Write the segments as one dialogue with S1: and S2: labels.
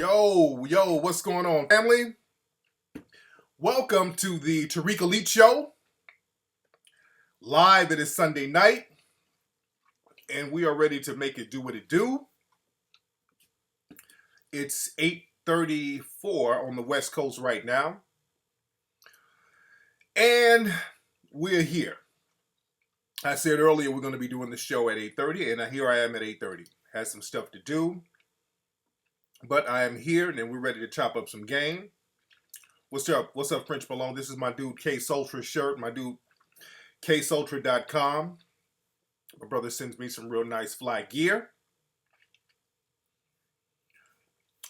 S1: Yo, what's going on, family? Welcome to the Tariq Elite Show. Live, it is Sunday night, and we are ready to make it do what it do. It's 8:34 on the West Coast right now, and we're here. I said earlier we're going to be doing the show at 8:30, and here I am at 8:30. Had some stuff to do, but I am here, and we're ready to chop up some game. What's up? What's up, French Malone? This is my dude K Sultra shirt, my dude ksultra.com. My brother sends me some real nice fly gear.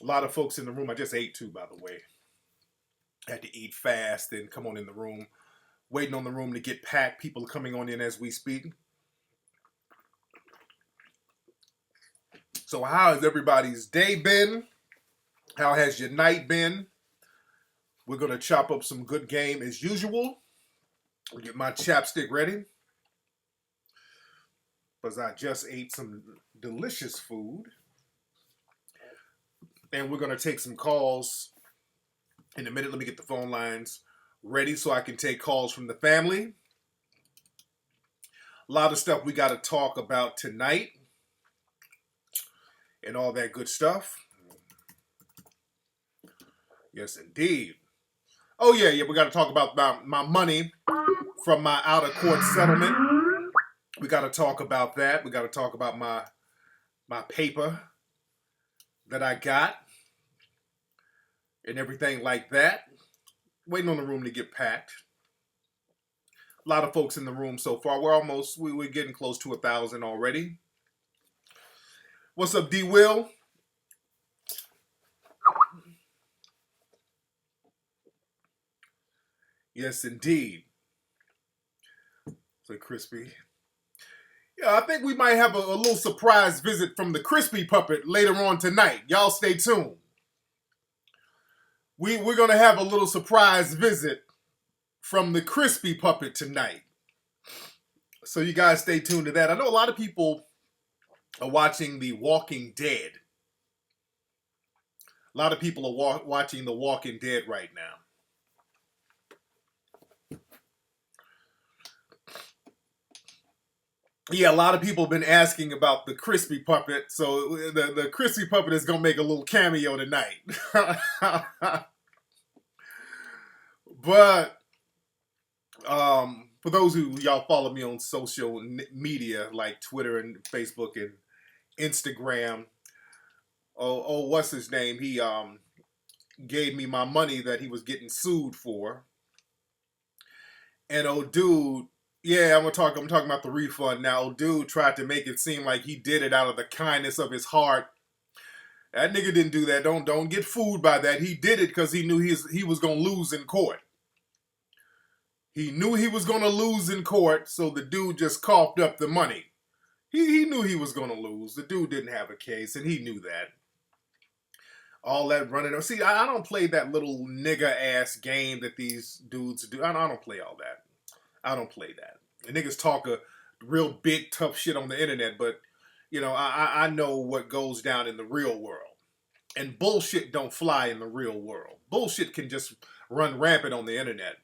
S1: A lot of folks in the room. I just ate too, by the way. Had to eat fast and come on in the room. Waiting on the room to get packed. People are coming on in as we speak. So how has everybody's day been? How has your night been? We're going to chop up some good game as usual. I'll get my chapstick ready. Because I just ate some delicious food. And we're going to take some calls in a minute. Let me get the phone lines ready so I can take calls from the family. A lot of stuff we got to talk about tonight. And all that good stuff. Yes, indeed. Oh, yeah, we got to talk about my money from my out-of-court settlement. We got to talk about that. We got to talk about my paper that I got and everything like that. Waiting on the room to get packed. A lot of folks in the room so far. We're getting close to 1,000 already. What's up, D. Will? Yes, indeed. So crispy. Yeah, I think we might have a little surprise visit from the crispy puppet later on tonight. Y'all stay tuned. We're going to have a little surprise visit from the crispy puppet tonight. So you guys stay tuned to that. I know a lot of people are watching The Walking Dead. A lot of people are watching The Walking Dead right now. Yeah, a lot of people have been asking about the crispy puppet, so the crispy puppet is going to make a little cameo tonight. But for those who y'all follow me on social media like Twitter and Facebook and Instagram, what's his name? He gave me my money that he was getting sued for, and dude. Yeah, I'm talking about the refund now. Old dude tried to make it seem like he did it out of the kindness of his heart. That nigga didn't do that. Don't get fooled by that. He did it because he knew he was gonna lose in court. He knew he was gonna lose in court, so the dude just coughed up the money. He knew he was gonna lose. The dude didn't have a case, and he knew that. All that running. See, I don't play that little nigga ass game that these dudes do. I don't play all that. I don't play that. And niggas talk a real big, tough shit on the internet, but, you know, I know what goes down in the real world. And bullshit don't fly in the real world. Bullshit can just run rampant on the internet.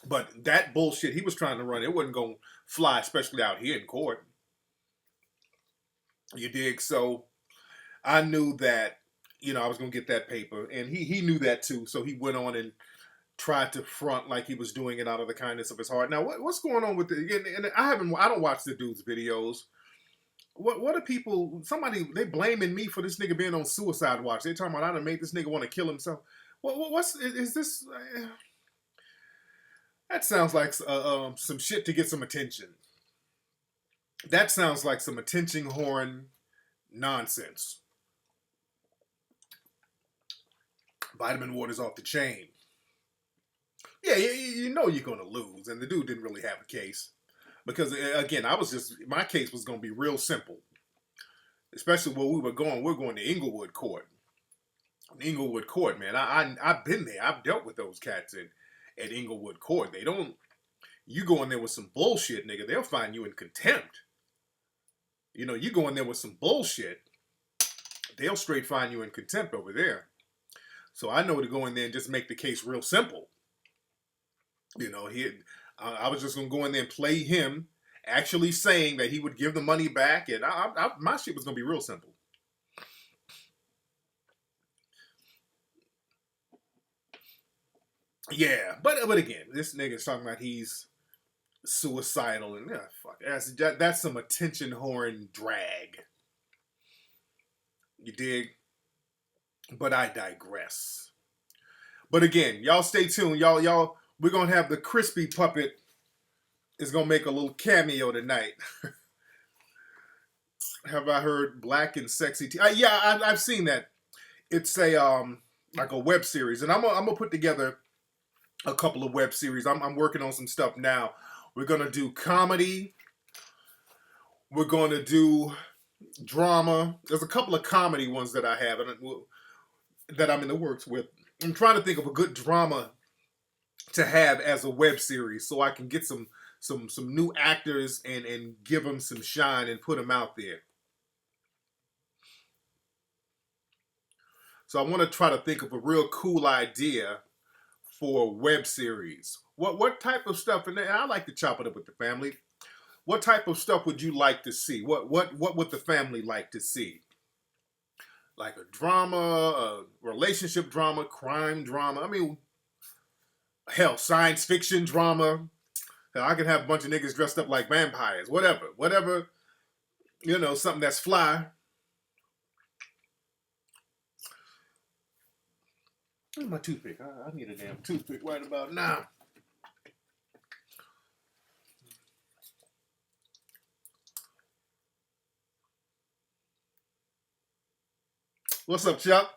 S1: But that bullshit he was trying to run, it wasn't going to fly, especially out here in court. You dig? So I knew that, you know, I was going to get that paper. And he knew that too. So he went on and tried to front like he was doing it out of the kindness of his heart. Now, what's going on with the? And I don't watch the dude's videos. What are people? They blaming me for this nigga being on suicide watch. They talking about I done made this nigga want to kill himself. Is this? That sounds like some shit to get some attention. That sounds like some attention horn nonsense. Vitamin water's off the chain. Yeah, you know you're going to lose. And the dude didn't really have a case. Because, again, my case was going to be real simple. Especially where we're going to Inglewood Court. Inglewood Court, man. I've been there. I've dealt with those cats at Inglewood Court. You go in there with some bullshit, nigga, they'll find you in contempt. You know, you go in there with some bullshit, they'll straight find you in contempt over there. So I know to go in there and just make the case real simple. You know, I was just gonna go in there and play him actually saying that he would give the money back, and my shit was gonna be real simple. Yeah, but again, this nigga's talking about he's suicidal and fuck, that's some attention horn drag. You dig? But I digress. But again, y'all stay tuned. Y'all, we're gonna have the crispy puppet is gonna make a little cameo tonight. Have I heard Black and Sexy? Yeah, I've seen that. It's a like a web series, and I'm gonna put together a couple of web series. I'm working on some stuff now. We're gonna do comedy. We're gonna do drama. There's a couple of comedy ones that I have and that I'm in the works with. I'm trying to think of a good drama to have as a web series, so I can get some new actors and give them some shine and put them out there. So I want to try to think of a real cool idea for a web series. What type of stuff? And I like to chop it up with the family. What type of stuff would you like to see? What would the family like to see? Like a drama, a relationship drama, crime drama. I mean, hell, science fiction drama. Hell, I can have a bunch of niggas dressed up like vampires. Whatever. You know, something that's fly. Where's my toothpick? I need a damn toothpick right about now. What's up, Chuck?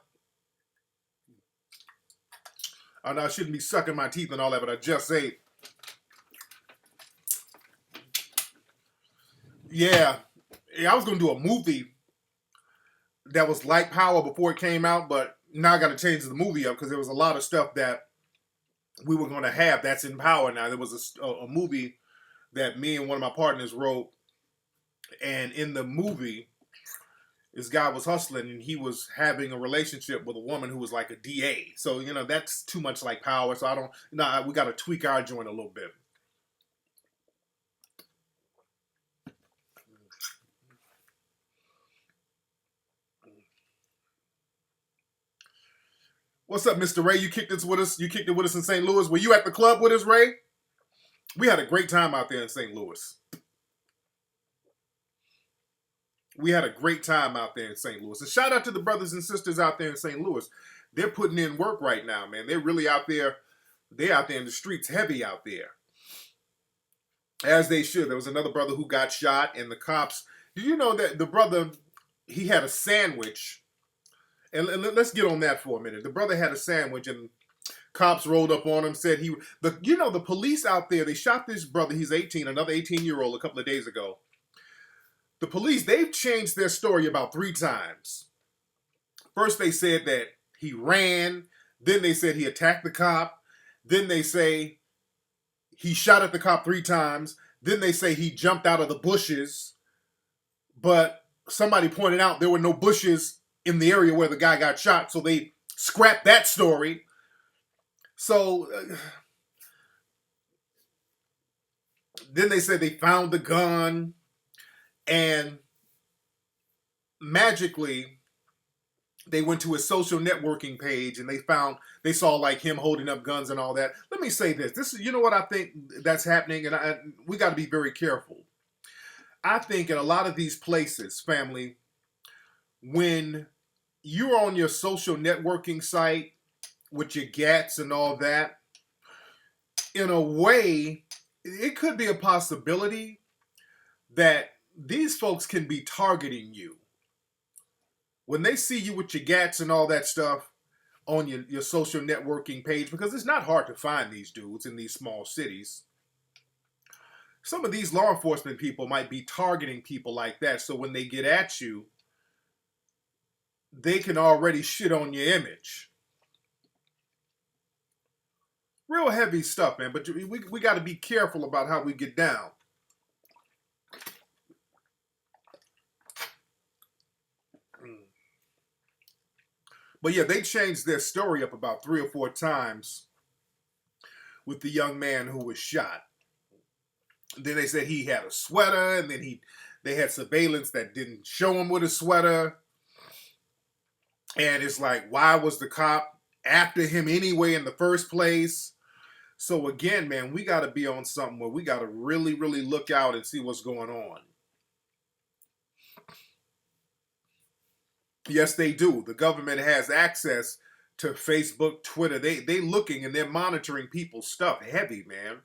S1: I know I shouldn't be sucking my teeth and all that, but I just ate. Yeah, I was gonna do a movie that was like Power before it came out, but now I got to change the movie up because there was a lot of stuff that we were gonna have that's in Power now. There was a movie that me and one of my partners wrote, and in the movie, this guy was hustling and he was having a relationship with a woman who was like a DA. So, you know, that's too much like Power. So I don't, no, we got to tweak our joint a little bit. What's up, Mr. Ray? You kicked it with us. You kicked it with us in St. Louis. Were you at the club with us, Ray? We had a great time out there in St. Louis. We had a great time out there in St. Louis. And shout out to the brothers and sisters out there in St. Louis. They're putting in work right now, man. They're really out there. They're out there in the streets, heavy out there. As they should. There was another brother who got shot, and the cops. Did you know that the brother, he had a sandwich? And let's get on that for a minute. The brother had a sandwich, and cops rolled up on him, said the police out there, they shot this brother. He's 18, another 18-year-old a couple of days ago. The police, they've changed their story about 3 times. First, they said that he ran. Then they said he attacked the cop. Then they say he shot at the cop 3 times. Then they say he jumped out of the bushes. But somebody pointed out there were no bushes in the area where the guy got shot. So they scrapped that story. So then they said they found the gun. And magically, they went to his social networking page and they saw like him holding up guns and all that. Let me say this. This is, you know what I think that's happening, and we got to be very careful. I think in a lot of these places, family, when you're on your social networking site with your gats and all that, in a way, it could be a possibility that these folks can be targeting you. When they see you with your gats and all that stuff on your social networking page, because it's not hard to find these dudes in these small cities. Some of these law enforcement people might be targeting people like that, so when they get at you, they can already shit on your image. Real heavy stuff, man, but we got to be careful about how we get down. But yeah, they changed their story up about 3 or 4 times with the young man who was shot. Then they said he had a sweater, and then they had surveillance that didn't show him with a sweater. And it's like, why was the cop after him anyway in the first place? So again, man, we got to be on something where we got to really, really look out and see what's going on. Yes, they do. The government has access to Facebook, Twitter. They looking and they're monitoring people's stuff heavy, man.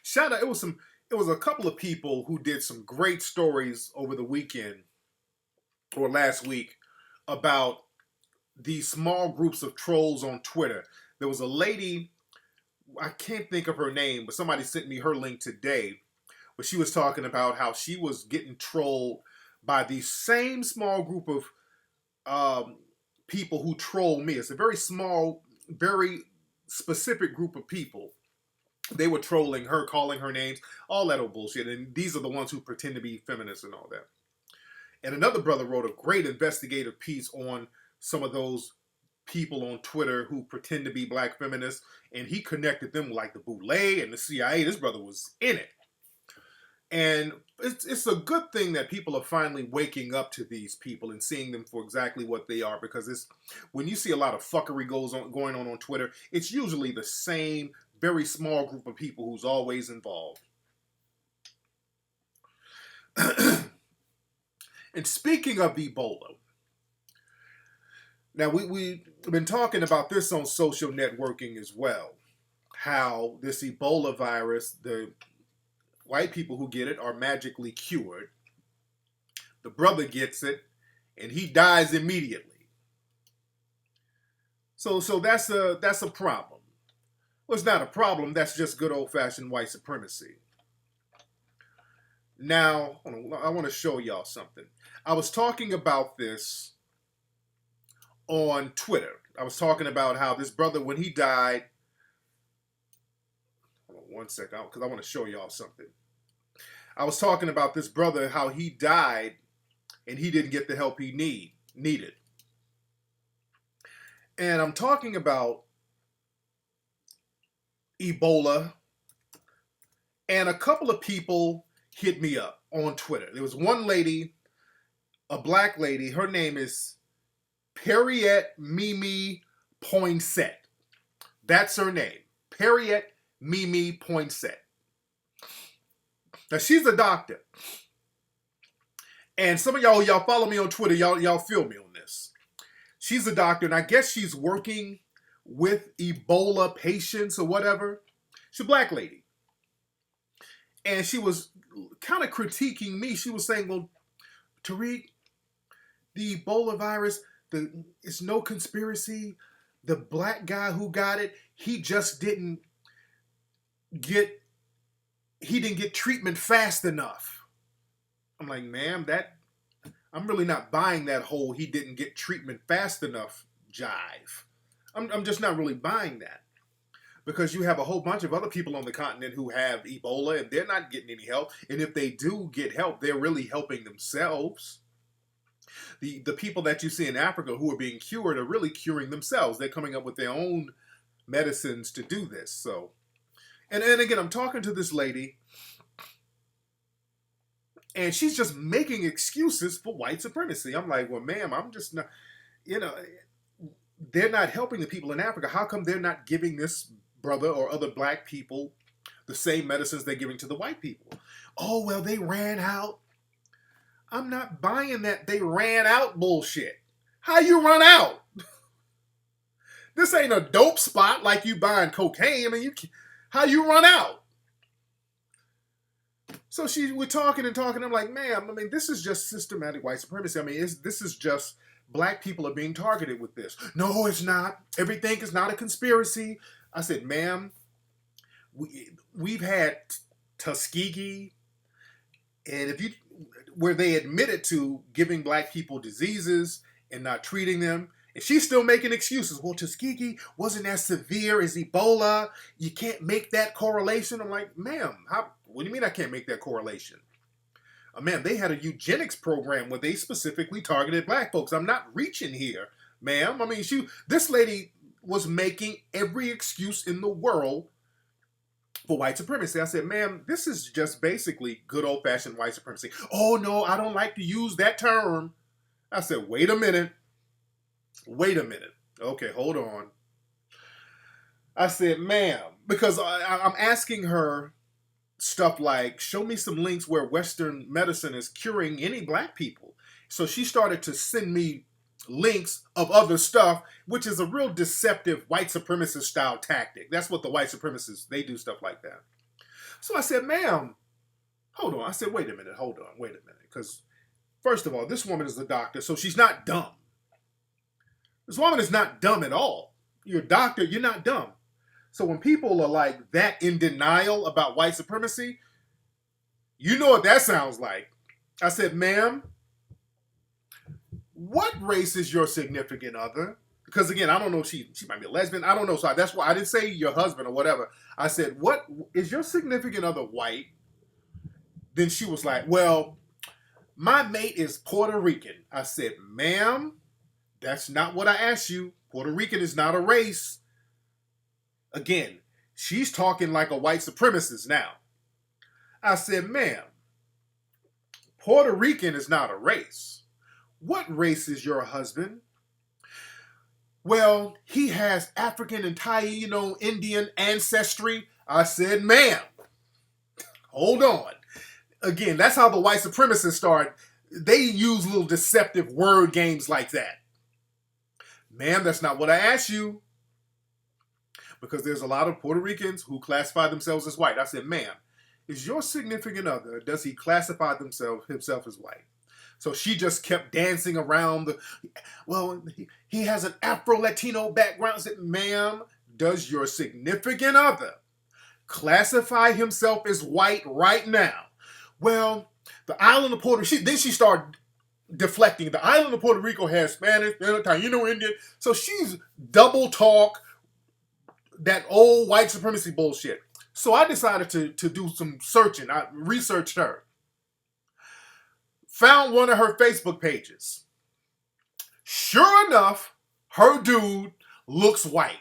S1: Shout out, it was a couple of people who did some great stories over the weekend or last week about these small groups of trolls on Twitter. There was a lady, I can't think of her name, but somebody sent me her link today. But she was talking about how she was getting trolled by the same small group of people who troll me. It's a very small, very specific group of people. They were trolling her, calling her names, all that old bullshit. And these are the ones who pretend to be feminists and all that. And another brother wrote a great investigative piece on some of those people on Twitter who pretend to be black feminists. And he connected them like the Boule and the CIA. This brother was in it. And it's a good thing that people are finally waking up to these people and seeing them for exactly what they are. Because it's when you see a lot of fuckery going on Twitter, it's usually the same very small group of people who's always involved. And speaking of Ebola, now we've been talking about this on social networking as well. How this Ebola virus, the white people who get it are magically cured. The brother gets it, and he dies immediately. So that's a problem. Well, it's not a problem. That's just good old-fashioned white supremacy. Now, I want to show y'all something. I was talking about this on Twitter. I was talking about how this brother, when he died, hold on one second, because I want to show y'all something. I was talking about this brother, how he died, and he didn't get the help he needed. And I'm talking about Ebola, and a couple of people hit me up on Twitter. There was one lady, a black lady, her name is Periette Mimi Poinsett. That's her name, Periette Mimi Poinsett. Now she's a doctor, and some of y'all follow me on Twitter. Y'all feel me on this. She's a doctor, and I guess she's working with Ebola patients or whatever. She's a black lady, and she was kind of critiquing me. She was saying, "Well, Tariq, the Ebola virus, it's no conspiracy. The black guy who got it, he just didn't get treatment fast enough." I'm like, ma'am, I'm really not buying that whole he didn't get treatment fast enough jive. I'm just not really buying that. Because you have a whole bunch of other people on the continent who have Ebola and they're not getting any help. And if they do get help, they're really helping themselves. The people that you see in Africa who are being cured are really curing themselves. They're coming up with their own medicines to do this. So, and again, I'm talking to this lady, and she's just making excuses for white supremacy. I'm like, well, ma'am, I'm just not, they're not helping the people in Africa. How come they're not giving this brother or other black people the same medicines they're giving to the white people? Oh, well, they ran out. I'm not buying that they ran out bullshit. How you run out? This ain't a dope spot like you buying cocaine. I mean, how you run out? So we're talking and talking. I'm like, ma'am, I mean, this is just systematic white supremacy. I mean, this is just black people are being targeted with this. No, it's not. Everything is not a conspiracy. I said, ma'am, we've had Tuskegee, and where they admitted to giving black people diseases and not treating them, and she's still making excuses. Well, Tuskegee wasn't as severe as Ebola. You can't make that correlation. I'm like, ma'am, what do you mean I can't make that correlation? Ma'am, they had a eugenics program where they specifically targeted black folks. I'm not reaching here. ma'am. I mean, this lady was making every excuse in the world for white supremacy. I said, ma'am, this is just basically good old-fashioned white supremacy. Oh, no, I don't like to use that term. I said, wait a minute. Wait a minute. Okay, hold on. I said, ma'am, because I'm asking her stuff like, show me some links where Western medicine is curing any black people. So she started to send me links of other stuff, which is a real deceptive white supremacist style tactic. That's what the white supremacists, they do stuff like that. So I said, ma'am, hold on. I said, wait a minute, hold on, wait a minute. Because first of all, this woman is a doctor, so she's not dumb. This woman is not dumb at all. You're a doctor, you're not dumb. So when people are like that in denial about white supremacy, you know what that sounds like. I said, ma'am, what race is your significant other? Because again, I don't know, she might be a lesbian. I don't know. So that's why I didn't say your husband or whatever. I said, what is your significant other white? Then she was like, well, my mate is Puerto Rican. I said, ma'am, that's not what I asked you. Puerto Rican is not a race. Again, she's talking like a white supremacist now. I said, ma'am, Puerto Rican is not a race. What race is your husband? Well, he has African and Taino Indian ancestry. I said, ma'am, hold on. Again, that's how the white supremacists start. They use little deceptive word games like that. Ma'am, that's not what I asked you. Because there's a lot of Puerto Ricans who classify themselves as white. I said, ma'am, is your significant other, does he classify himself as white? So she just kept dancing around he has an Afro-Latino background. I said, ma'am, does your significant other classify himself as white right now? Well, the island of Puerto Rico, then she started deflecting. The island of Puerto Rico has Spanish, Taino, Indian. So she's double talk, that old white supremacy bullshit. So I decided to do some searching. I researched her. Found one of her Facebook pages. Sure enough, her dude looks white.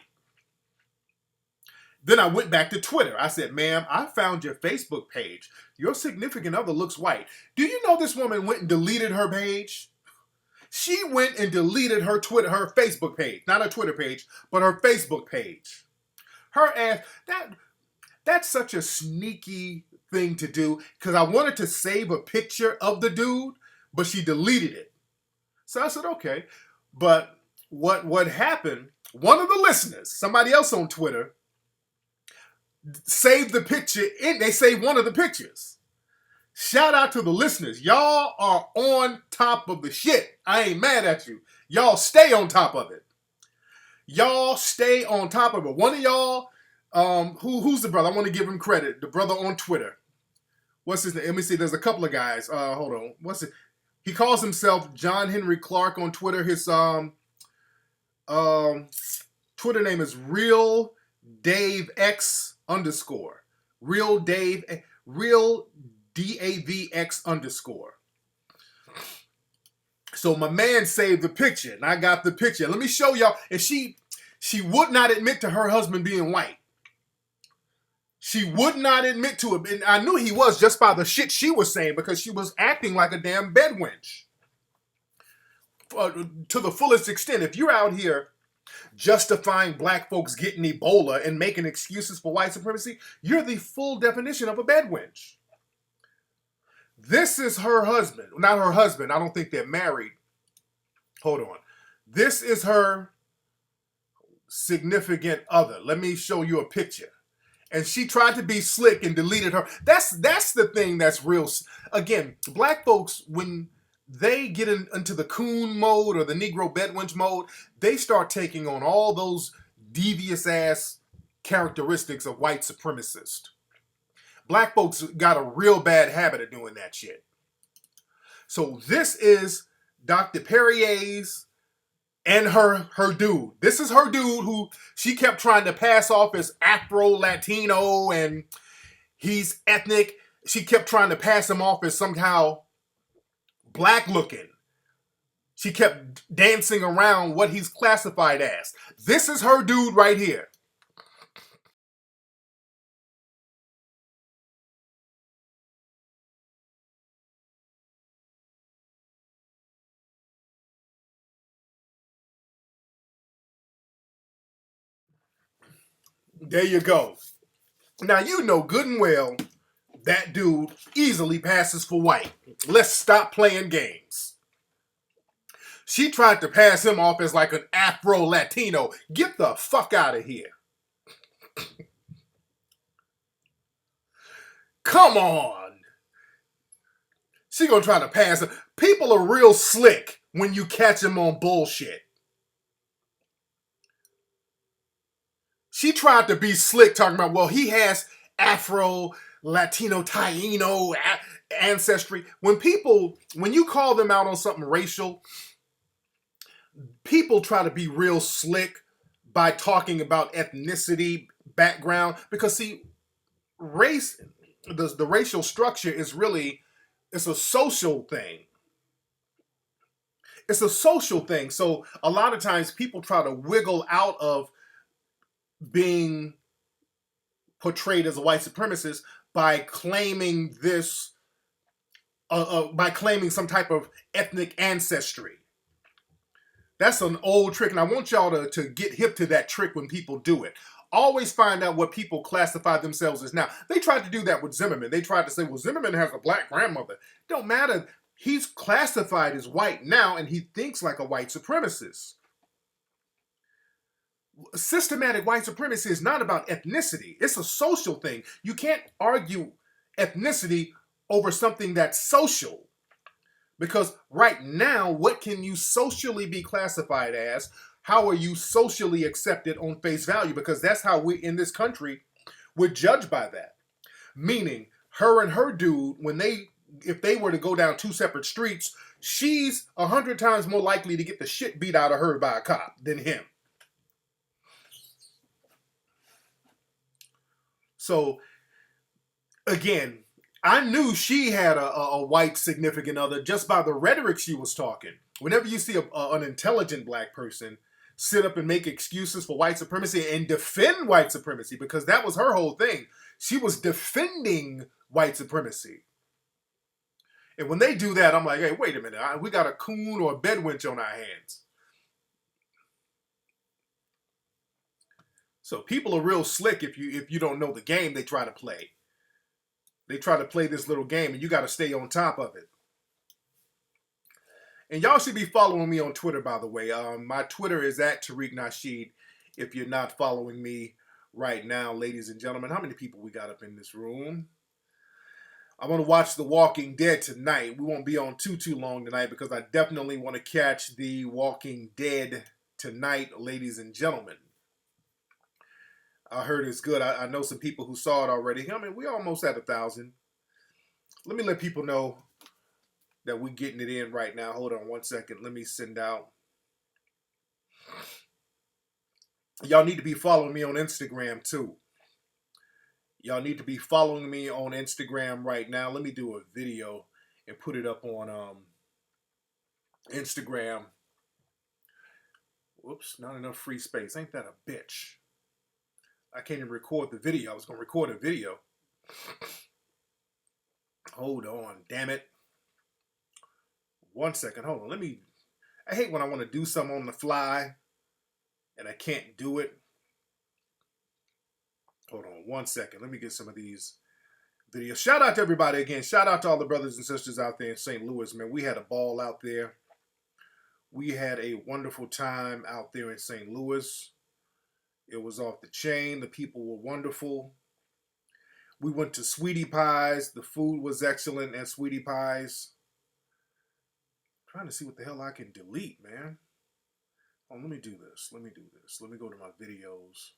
S1: Then I went back to Twitter. I said, ma'am, I found your Facebook page. Your significant other looks white. Do you know this woman went and deleted her page? She went and deleted her Facebook page. Not her Twitter page, but her Facebook page. Her ass, that's such a sneaky thing to do, because I wanted to save a picture of the dude, but she deleted it. So I said, okay. But what happened, one of the listeners, somebody else on Twitter, saved the picture, they saved one of the pictures. Shout out to the listeners. Y'all are on top of the shit. I ain't mad at you. Y'all stay on top of it. Y'all stay on top of it. One of y'all, who's the brother? I want to give him credit. The brother on Twitter. What's his name? Let me see. There's a couple of guys. Hold on. What's it? He calls himself John Henry Clark on Twitter. His Twitter name is Real Dave X _. Real DAVX _. So my man saved the picture, and I got the picture. Let me show y'all. And she would not admit to her husband being white. She would not admit to it. And I knew he was just by the shit she was saying, because she was acting like a damn bedwench. To the fullest extent. If you're out here justifying black folks getting Ebola and making excuses for white supremacy, you're the full definition of a bedwench. This is her husband. Not her husband. I don't think they're married. Hold on. This is her significant other. Let me show you a picture. And she tried to be slick and deleted her. That's the thing that's real. Again, black folks, when they get into the coon mode or the Negro bedwench mode, they start taking on all those devious ass characteristics of white supremacists. Black folks got a real bad habit of doing that shit. So this is Dr. Perrier's and her dude. This is her dude who she kept trying to pass off as Afro-Latino and he's ethnic. She kept trying to pass him off as somehow black looking. She kept dancing around what he's classified as. This is her dude right here. There you go. Now you know good and well that dude easily passes for white. Let's stop playing games. She tried to pass him off as like an Afro Latino. Get the fuck out of here. Come on. She gonna try to pass him. People are real slick when you catch them on bullshit. She tried to be slick talking about, well, he has Afro, Latino, Taino ancestry. When you call them out on something racial, people try to be real slick by talking about ethnicity, background, because see, race, the racial structure is really, it's a social thing. It's a social thing. So a lot of times people try to wiggle out of being portrayed as a white supremacist by claiming by claiming some type of ethnic ancestry. That's an old trick, and I want y'all to get hip to that trick when people do it. Always find out what people classify themselves as now. They tried to do that with Zimmerman. They tried to say, well, Zimmerman has a black grandmother. Don't matter. He's classified as white now, and he thinks like a white supremacist. Systematic white supremacy is not about ethnicity. It's a social thing. You can't argue ethnicity over something that's social. Because right now, what can you socially be classified as? How are you socially accepted on face value? Because that's how we in this country would judge by that. Meaning, her and her dude, if they were to go down two separate streets, she's 100 times more likely to get the shit beat out of her by a cop than him. So, again, I knew she had a white significant other just by the rhetoric she was talking. Whenever you see an intelligent black person sit up and make excuses for white supremacy and defend white supremacy, because that was her whole thing. She was defending white supremacy. And when they do that, I'm like, hey, wait a minute. We got a coon or a bedwench on our hands. So people are real slick if you don't know the game they try to play. They try to play this little game, and you got to stay on top of it. And y'all should be following me on Twitter, by the way. My Twitter is at Tariq Nasheed. If you're not following me right now, ladies and gentlemen, how many people we got up in this room? I'm going to watch The Walking Dead tonight. We won't be on too long tonight because I definitely want to catch The Walking Dead tonight, ladies and gentlemen. I heard it's good. I know some people who saw it already. I mean, we almost at 1,000. Let me let people know that we're getting it in right now. Hold on one second. Let me send out. Y'all need to be following me on Instagram too. Y'all need to be following me on Instagram right now. Let me do a video and put it up on Instagram. Whoops, not enough free space. Ain't that a bitch? I can't even record the video. I was going to record a video. Hold on, damn it. One second, hold on. I hate when I want to do something on the fly and I can't do it. Hold on one second. Let me get some of these videos. Shout out to everybody again. Shout out to all the brothers and sisters out there in St. Louis, man. We had a ball out there. We had a wonderful time out there in St. Louis. It was off the chain. The people were wonderful. We went to Sweetie Pies. The food was excellent at Sweetie Pies. I'm trying to see what the hell I can delete, man. Oh, let me do this. Let me go to my videos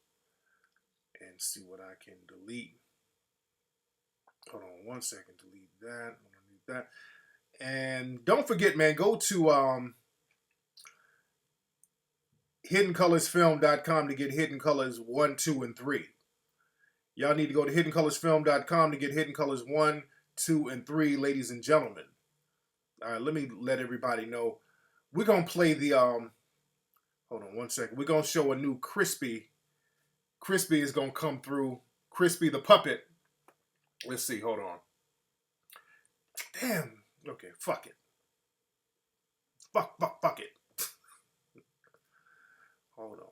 S1: and see what I can delete. Hold on one second. Delete that. Delete that. And don't forget, man, go to HiddenColorsFilm.com to get Hidden Colors 1, 2, and 3. Y'all need to go to HiddenColorsFilm.com to get Hidden Colors 1, 2, and 3, ladies and gentlemen. All right, let me let everybody know We're gonna play the hold on one second. We're gonna show a new Crispy. Crispy is gonna come through. Crispy the puppet. Let's see. Hold on. Damn. Okay. Fuck it. Fuck it. Hold on.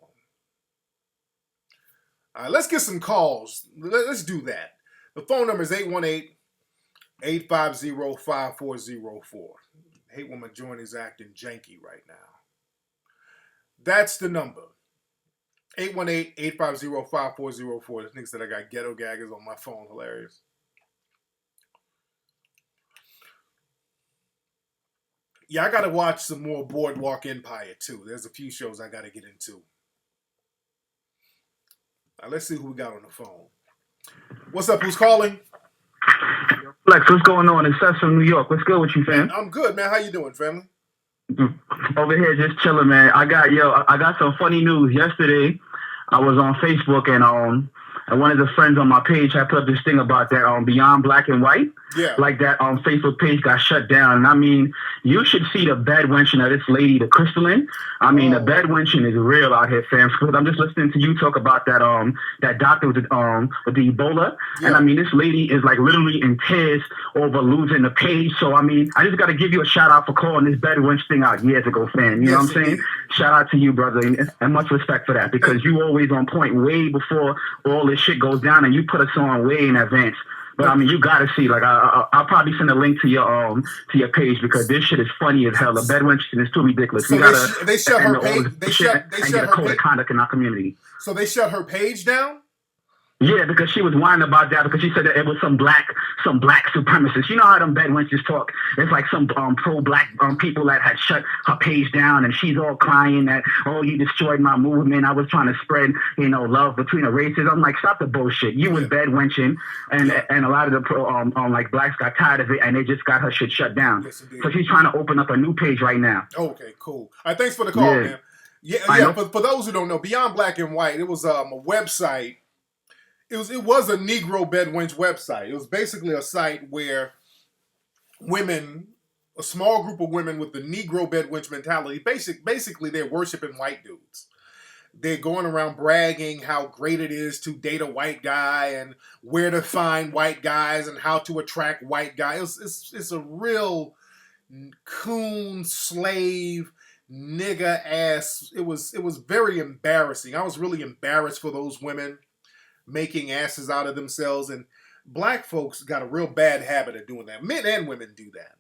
S1: All right. Let's get some calls. Let's do that. The phone number is 818-850-5404. Hate when my joint is acting janky right now. That's the number. 818-850-5404. This nigga said I got ghetto gaggers on my phone. Hilarious. Yeah, I got to watch some more Boardwalk Empire, too. There's a few shows I got to get into. All right, let's see who we got on the phone. What's up? Who's calling?
S2: Flex, what's going on? It's Seth from New York. What's good with you, fam?
S1: I'm good, man. How you doing, family?
S2: Over here, just chilling, man. I got some funny news. Yesterday, I was on Facebook and one of the friends on my page had put up this thing about that Beyond Black and White.
S1: Yeah.
S2: Like that Facebook page got shut down. And I mean, you should see the bed wenching of this lady, the Crystalline. I mean, the bed wenching is real out here, fam. Because I'm just listening to you talk about that doctor with the Ebola. Yeah. And I mean, this lady is like literally in tears over losing the page. So I mean, I just got to give you a shout out for calling this bed wench thing out years ago, fam. You know what I'm saying? Shout out to you, brother, and much respect for that, because you always on point way before all this shit goes down, and you put us on way in advance. But I mean, you gotta see. Like, I'll probably send a link to your page, because this shit is funny as hell. The bed wenching is too ridiculous.
S1: So they shut her page. They shut her
S2: code of conduct in our community.
S1: So they shut her page down.
S2: Yeah, because she was whining about that, because she said that it was some black supremacists. You know how them bed wenches talk? It's like some pro-black people that had shut her page down, and she's all crying that, oh, you destroyed my movement. I was trying to spread, love between the races. I'm like, stop the bullshit. You was bed wenching, and a lot of the like blacks got tired of it, and they just got her shit shut down. Yes, so she's trying to open up a new page right now.
S1: Okay, cool. All right, thanks for the call, man. Yeah. For those who don't know, Beyond Black and White, it was a website. It was a Negro bed wench website. It was basically a site where women, a small group of women with the Negro bed wench mentality, basically they're worshiping white dudes. They're going around bragging how great it is to date a white guy and where to find white guys and how to attract white guys. It's a real coon slave nigga ass. It was very embarrassing. I was really embarrassed for those women making asses out of themselves, and black folks got a real bad habit of doing that. Men and women do that.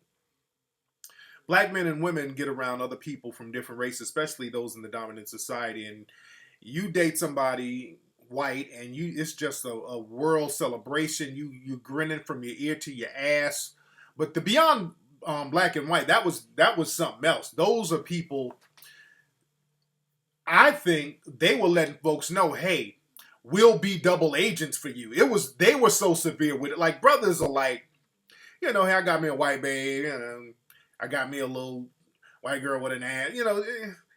S1: Black men and women get around other people from different races, especially those in the dominant society, and you date somebody white, and it's just a world celebration. You grinning from your ear to your ass. But the Beyond Black and White, that was something else. Those are people, I think they were letting folks know, hey, we'll be double agents for you. They were so severe with it. Like, brothers are like, hey, I got me a white babe, I got me a little white girl with an ass.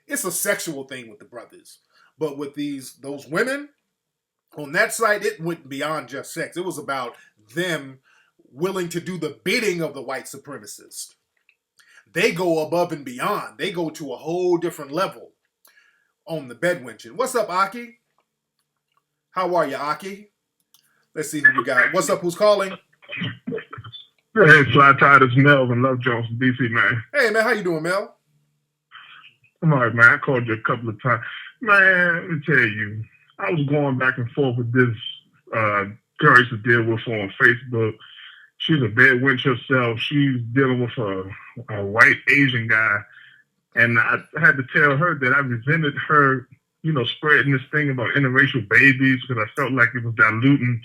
S1: It's a sexual thing with the brothers. But with those women, on that side, it went beyond just sex. It was about them willing to do the bidding of the white supremacists. They go above and beyond. They go to a whole different level on the bed wenching. What's up, Aki? How are you, Aki? Let's see who we got. What's up? Who's calling?
S3: Hey, Fly Tide, it's Mel and Love Jones from DC, man.
S1: Hey, man. How you doing, Mel?
S3: I'm all right, man. I called you a couple of times. Man, let me tell you, I was going back and forth with this girl I used to deal with on Facebook. She's a bed wench herself. She's dealing with a white Asian guy. And I had to tell her that I resented her, spreading this thing about interracial babies, because I felt like it was diluting,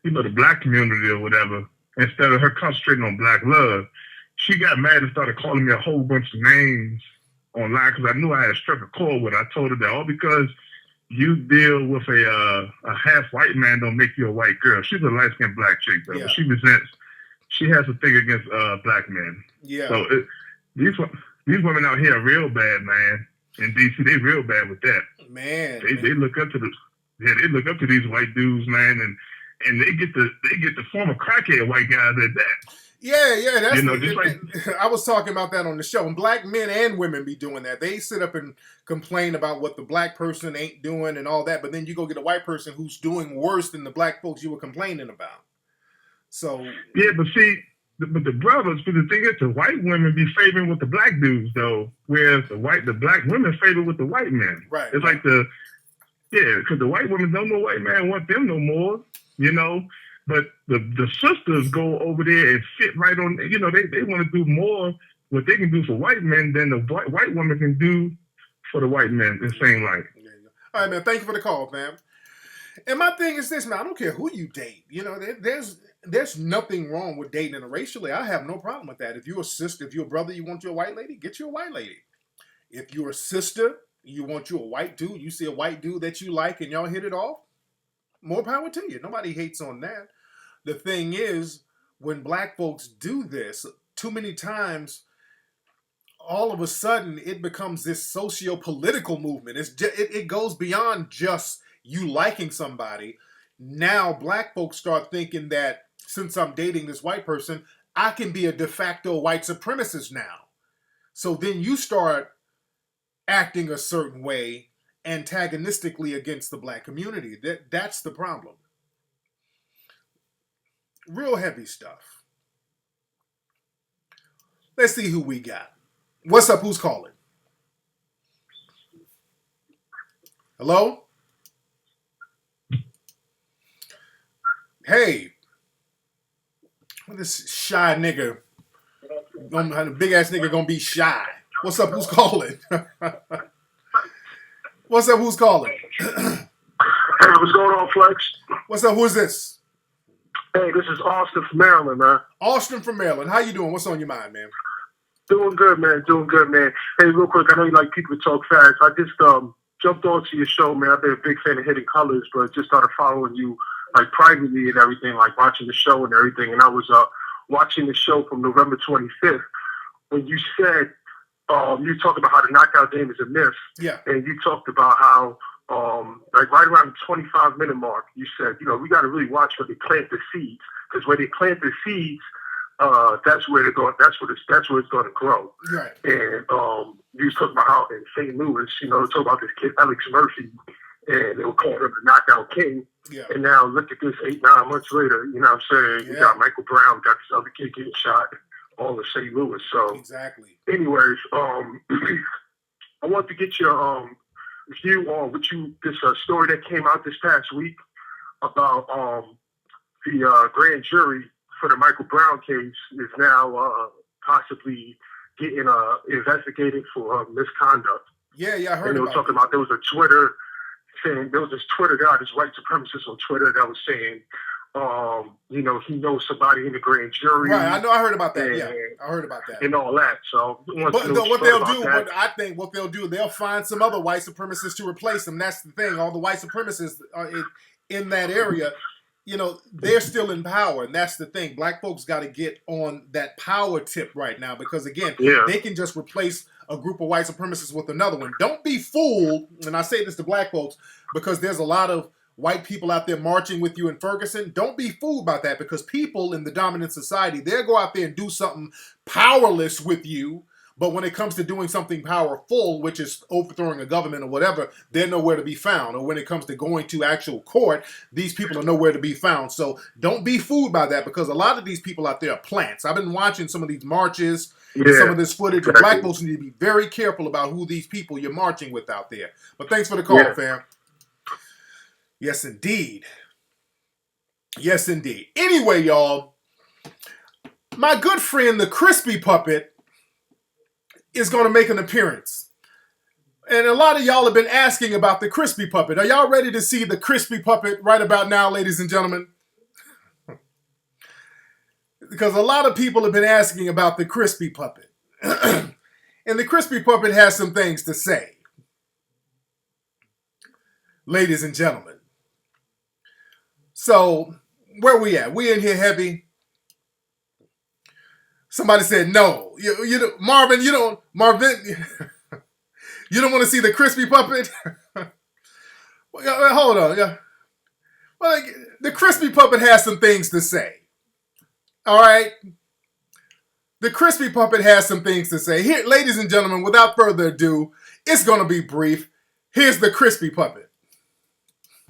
S3: the black community or whatever, instead of her concentrating on black love. She got mad and started calling me a whole bunch of names online, because I knew I had struck a chord with her. I told her that all because you deal with a half white man don't make you a white girl. She's a light-skinned black chick, though. Yeah. She has a thing against black men.
S1: Yeah.
S3: So these women out here are real bad, man. In DC, they real bad with that.
S1: Man,
S3: they look up to they look up to these white dudes, man, and they get the former crackhead white guys at that.
S1: Yeah, that's
S3: Just like
S1: I was talking about that on the show. And black men and women be doing that. They sit up and complain about what the black person ain't doing and all that, but then you go get a white person who's doing worse than the black folks you were complaining about. So
S3: yeah, but see, but the brothers, but the thing is, the white women be favoring with the black dudes though, whereas the black women favor with the white men.
S1: Right.
S3: It's like because the white women don't know white man want them no more, But the sisters go over there and sit right on. They want to do more what they can do for white men than the white woman can do for the white men. The same light.
S1: All right, man. Thank you for the call, fam. And my thing is this, man. I don't care who you date. There's nothing wrong with dating interracially. I have no problem with that. If you're a sister, if you're a brother, you want you a white lady, get you a white lady. If you're a sister, you want you a white dude, you see a white dude that you like and y'all hit it off, more power to you. Nobody hates on that. The thing is, when black folks do this, too many times, all of a sudden, it becomes this socio-political movement. It goes beyond just you liking somebody. Now, black folks start thinking that since I'm dating this white person, I can be a de facto white supremacist now. So then you start acting a certain way antagonistically against the black community. That's the problem. Real heavy stuff. Let's see who we got. What's up? Who's calling? Hello? Hey. This shy nigga, big ass nigga gonna be shy. What's up? Who's calling? What's up? Who's calling?
S4: Hey, what's going on, Flex?
S1: What's up? Who is this?
S4: Hey, this is Austin from Maryland, man.
S1: Austin from Maryland. How you doing? What's on your mind, man?
S4: Doing good, man. Doing good, man. Hey, real quick, I know you like people to talk fast. I just jumped onto your show, man. I've been a big fan of Hidden Colors, but just started following you like privately and everything, like watching the show and everything. And I was watching the show from November 25th when you said you talked about how the knockout game is a myth.
S1: Yeah.
S4: And you talked about how like right around the 25-minute mark, you said, we got to really watch where they plant the seeds, because where they plant the seeds, that's where they're going. That's where it's going to grow.
S1: Right.
S4: And you was talking about how in St. Louis, talk about this kid Alex Murphy, and they were calling him the knockout king.
S1: Yeah.
S4: And now look at this 8-9 months later. You know what I'm saying?
S1: Yeah.
S4: You got Michael Brown, got this other kid getting shot, all in St. Louis. So
S1: exactly.
S4: Anyways, I want to get your view on this story that came out this past week about the grand jury for the Michael Brown case is now possibly getting investigated for misconduct.
S1: Yeah, I heard.
S4: And they were talking about there was this Twitter guy, this white supremacist on Twitter that was saying, he knows somebody in the grand jury.
S1: Right, I know. I heard about that. Yeah, I heard about that.
S4: And all that. So,
S1: I think what they'll do, they'll find some other white supremacists to replace them. That's the thing. All the white supremacists are in that area, they're still in power, and that's the thing. Black folks got to get on that power tip right now, because again, they can just replace a group of white supremacists with another one. Don't be fooled, and I say this to black folks because there's a lot of white people out there marching with you in Ferguson. Don't be fooled by that, because people in the dominant society, they'll go out there and do something powerless with you, but when it comes to doing something powerful, which is overthrowing a government or whatever, they're nowhere to be found. Or when it comes to going to actual court, these people are nowhere to be found. So don't be fooled by that, because a lot of these people out there are plants. I've been watching some of these marches, some of this footage. Exactly. Black folks need to be very careful about who these people you're marching with out there. But thanks for the call, fam. Yes, indeed. Yes, indeed. Anyway, y'all, my good friend, the Crispy Puppet, is going to make an appearance. And a lot of y'all have been asking about the Crispy Puppet. Are y'all ready to see the Crispy Puppet right about now, ladies and gentlemen? Because a lot of people have been asking about the Crispy Puppet. And the Crispy Puppet has some things to say. Ladies and gentlemen. So, where we at? We in here heavy? Somebody said no. Marvin, you don't want to see the Crispy Puppet? Hold on. Yeah. Well, the Crispy Puppet has some things to say. All right? The Crispy Puppet has some things to say. Here, ladies and gentlemen, without further ado, it's going to be brief. Here's the Crispy Puppet.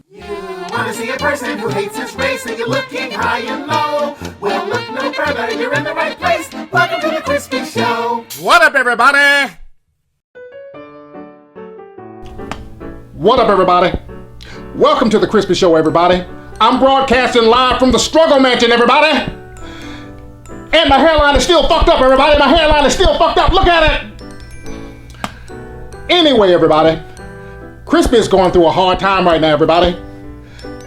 S5: You want to see a person who hates his race and you're looking high and low? Well, look no further, you're in the right place. Welcome to the Crispy Show.
S1: What up, everybody?
S6: What up, everybody? Welcome to the Crispy Show, everybody. I'm broadcasting live from the Struggle Mansion, everybody. And my hairline is still fucked up, everybody. My hairline is still fucked up. Look at it. Anyway, everybody, Crispy is going through a hard time right now, everybody.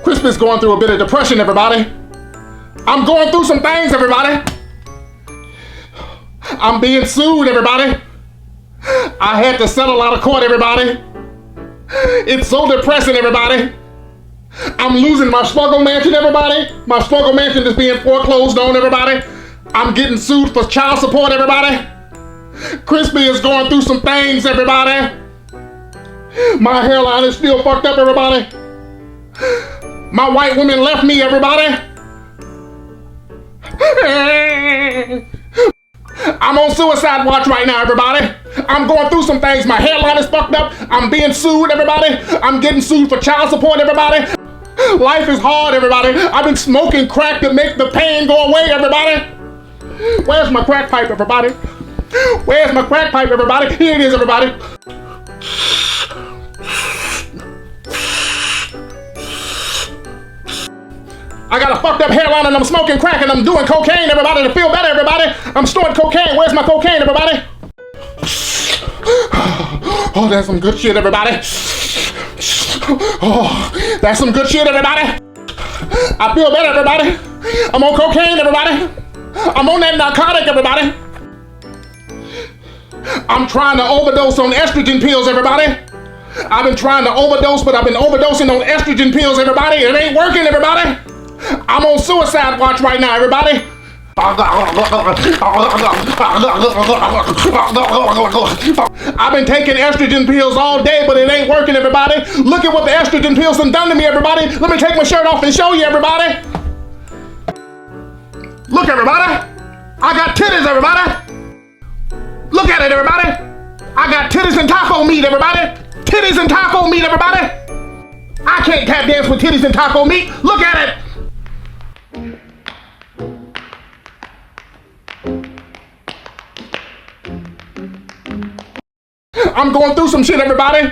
S6: Crispy is going through a bit of depression, everybody. I'm going through some things, everybody. I'm being sued, everybody. I had to settle out of court, everybody. It's so depressing, everybody. I'm losing my struggle mansion, everybody. My struggle mansion is being foreclosed on, everybody. I'm getting sued for child support, everybody. Crispy is going through some things, everybody. My hairline is still fucked up, everybody. My white woman left me, everybody. I'm on suicide watch right now, everybody. I'm going through some things. My hairline is fucked up. I'm being sued, everybody. I'm getting sued for child support, everybody. Life is hard, everybody. I've been smoking crack to make the pain go away, everybody. Where's my crack pipe, everybody? Where's my crack pipe, everybody? Here it is, everybody. I got a fucked up hairline and I'm smoking crack and I'm doing cocaine, everybody, to feel better, everybody. I'm storing cocaine. Where's my cocaine, everybody? Oh, that's some good shit, everybody. Oh, that's some good shit, everybody. I feel better, everybody. I'm on cocaine, everybody. I'm on that narcotic, everybody. I'm trying to overdose on estrogen pills, everybody. I've been trying to overdose, but I've been overdosing on estrogen pills, everybody. It ain't working, everybody. I'm on suicide watch right now, everybody. I've been taking estrogen pills all day, but it ain't working, everybody. Look at what the estrogen pills have done to me, everybody. Let me take my shirt off and show you, everybody. Look, everybody. I got titties, everybody. Look at it, everybody. I got titties and taco meat, everybody. Titties and taco meat, everybody. I can't tap dance with titties and taco meat. Look at it. I'm going through some shit, everybody.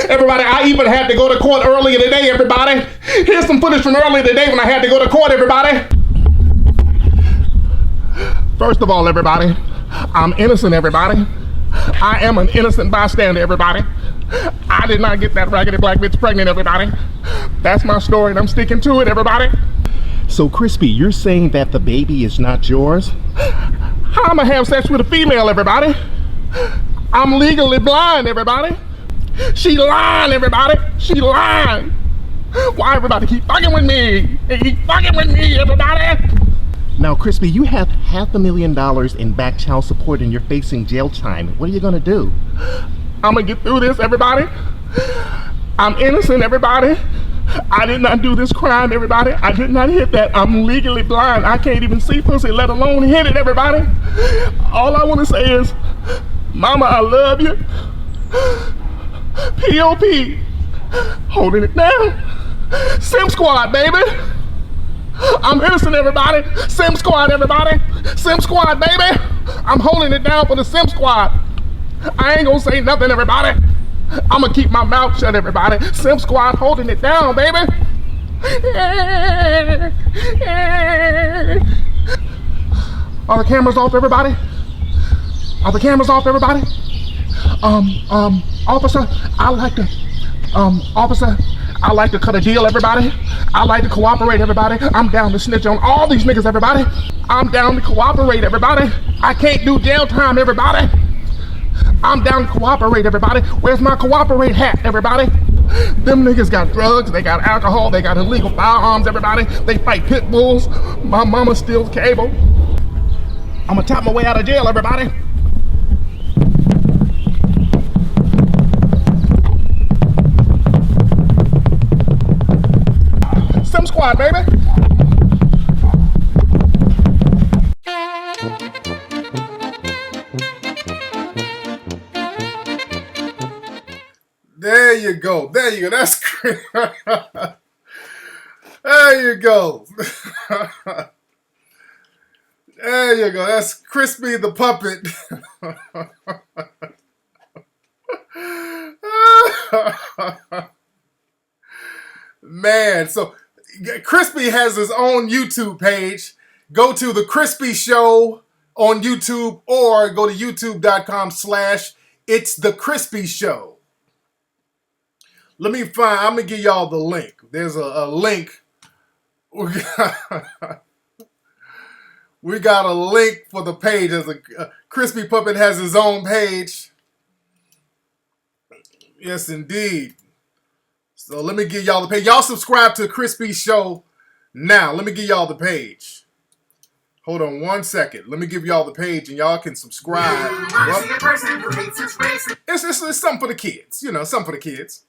S6: Everybody, I even had to go to court earlier today, everybody. Here's some footage from earlier today when I had to go to court, everybody. First of all, everybody, I'm innocent, everybody. I am an innocent bystander, everybody. I did not get that raggedy black bitch pregnant, everybody. That's my story and I'm sticking to it, everybody.
S7: So Crispy, you're saying that the baby is not yours?
S6: How am I have sex with a female, everybody? I'm legally blind, everybody. She lying, everybody. She lying. Why everybody keep fucking with me? They keep fucking with me, everybody.
S7: Now, Crispy, you have $500,000 in back child support and you're facing jail time. What are you gonna do?
S6: I'm gonna get through this, everybody. I'm innocent, everybody. I did not do this crime, everybody. I did not hit that. I'm legally blind. I can't even see pussy, let alone hit it, everybody. All I want to say is, Mama, I love you. P.O.P. Holding it down. Sim Squad, baby. I'm innocent, everybody. Sim Squad, everybody. Sim Squad, baby. I'm holding it down for the Sim Squad. I ain't gonna say nothing, everybody. I'm gonna keep my mouth shut, everybody. Sim Squad holding it down, baby. Are the cameras off, everybody? Are the cameras off, everybody? Officer, I like to cut a deal, everybody. I like to cooperate, everybody. I'm down to snitch on all these niggas, everybody. I'm down to cooperate, everybody. I can't do jail time, everybody. I'm down to cooperate, everybody. Where's my cooperate hat, everybody? Them niggas got drugs, they got alcohol, they got illegal firearms, everybody. They fight pit bulls. My mama steals cable. I'm gonna tap my way out of jail, everybody. Sim Squad, baby.
S1: you go. There you go. That's there you go. There you go. That's Crispy the puppet. Man, so Crispy has his own YouTube page. Go to The Crispy Show on YouTube or go to youtube.com/It's The Crispy Show. Let me find, I'm going to give y'all the link. There's a link. We got a link for the page. As a Crispy Puppet has his own page. Yes, indeed. So let me give y'all the page. Y'all subscribe to Crispy Show now. Let me give y'all the page. Hold on 1 second. Let me give y'all the page and y'all can subscribe. It's something for the kids. You know, something for the kids.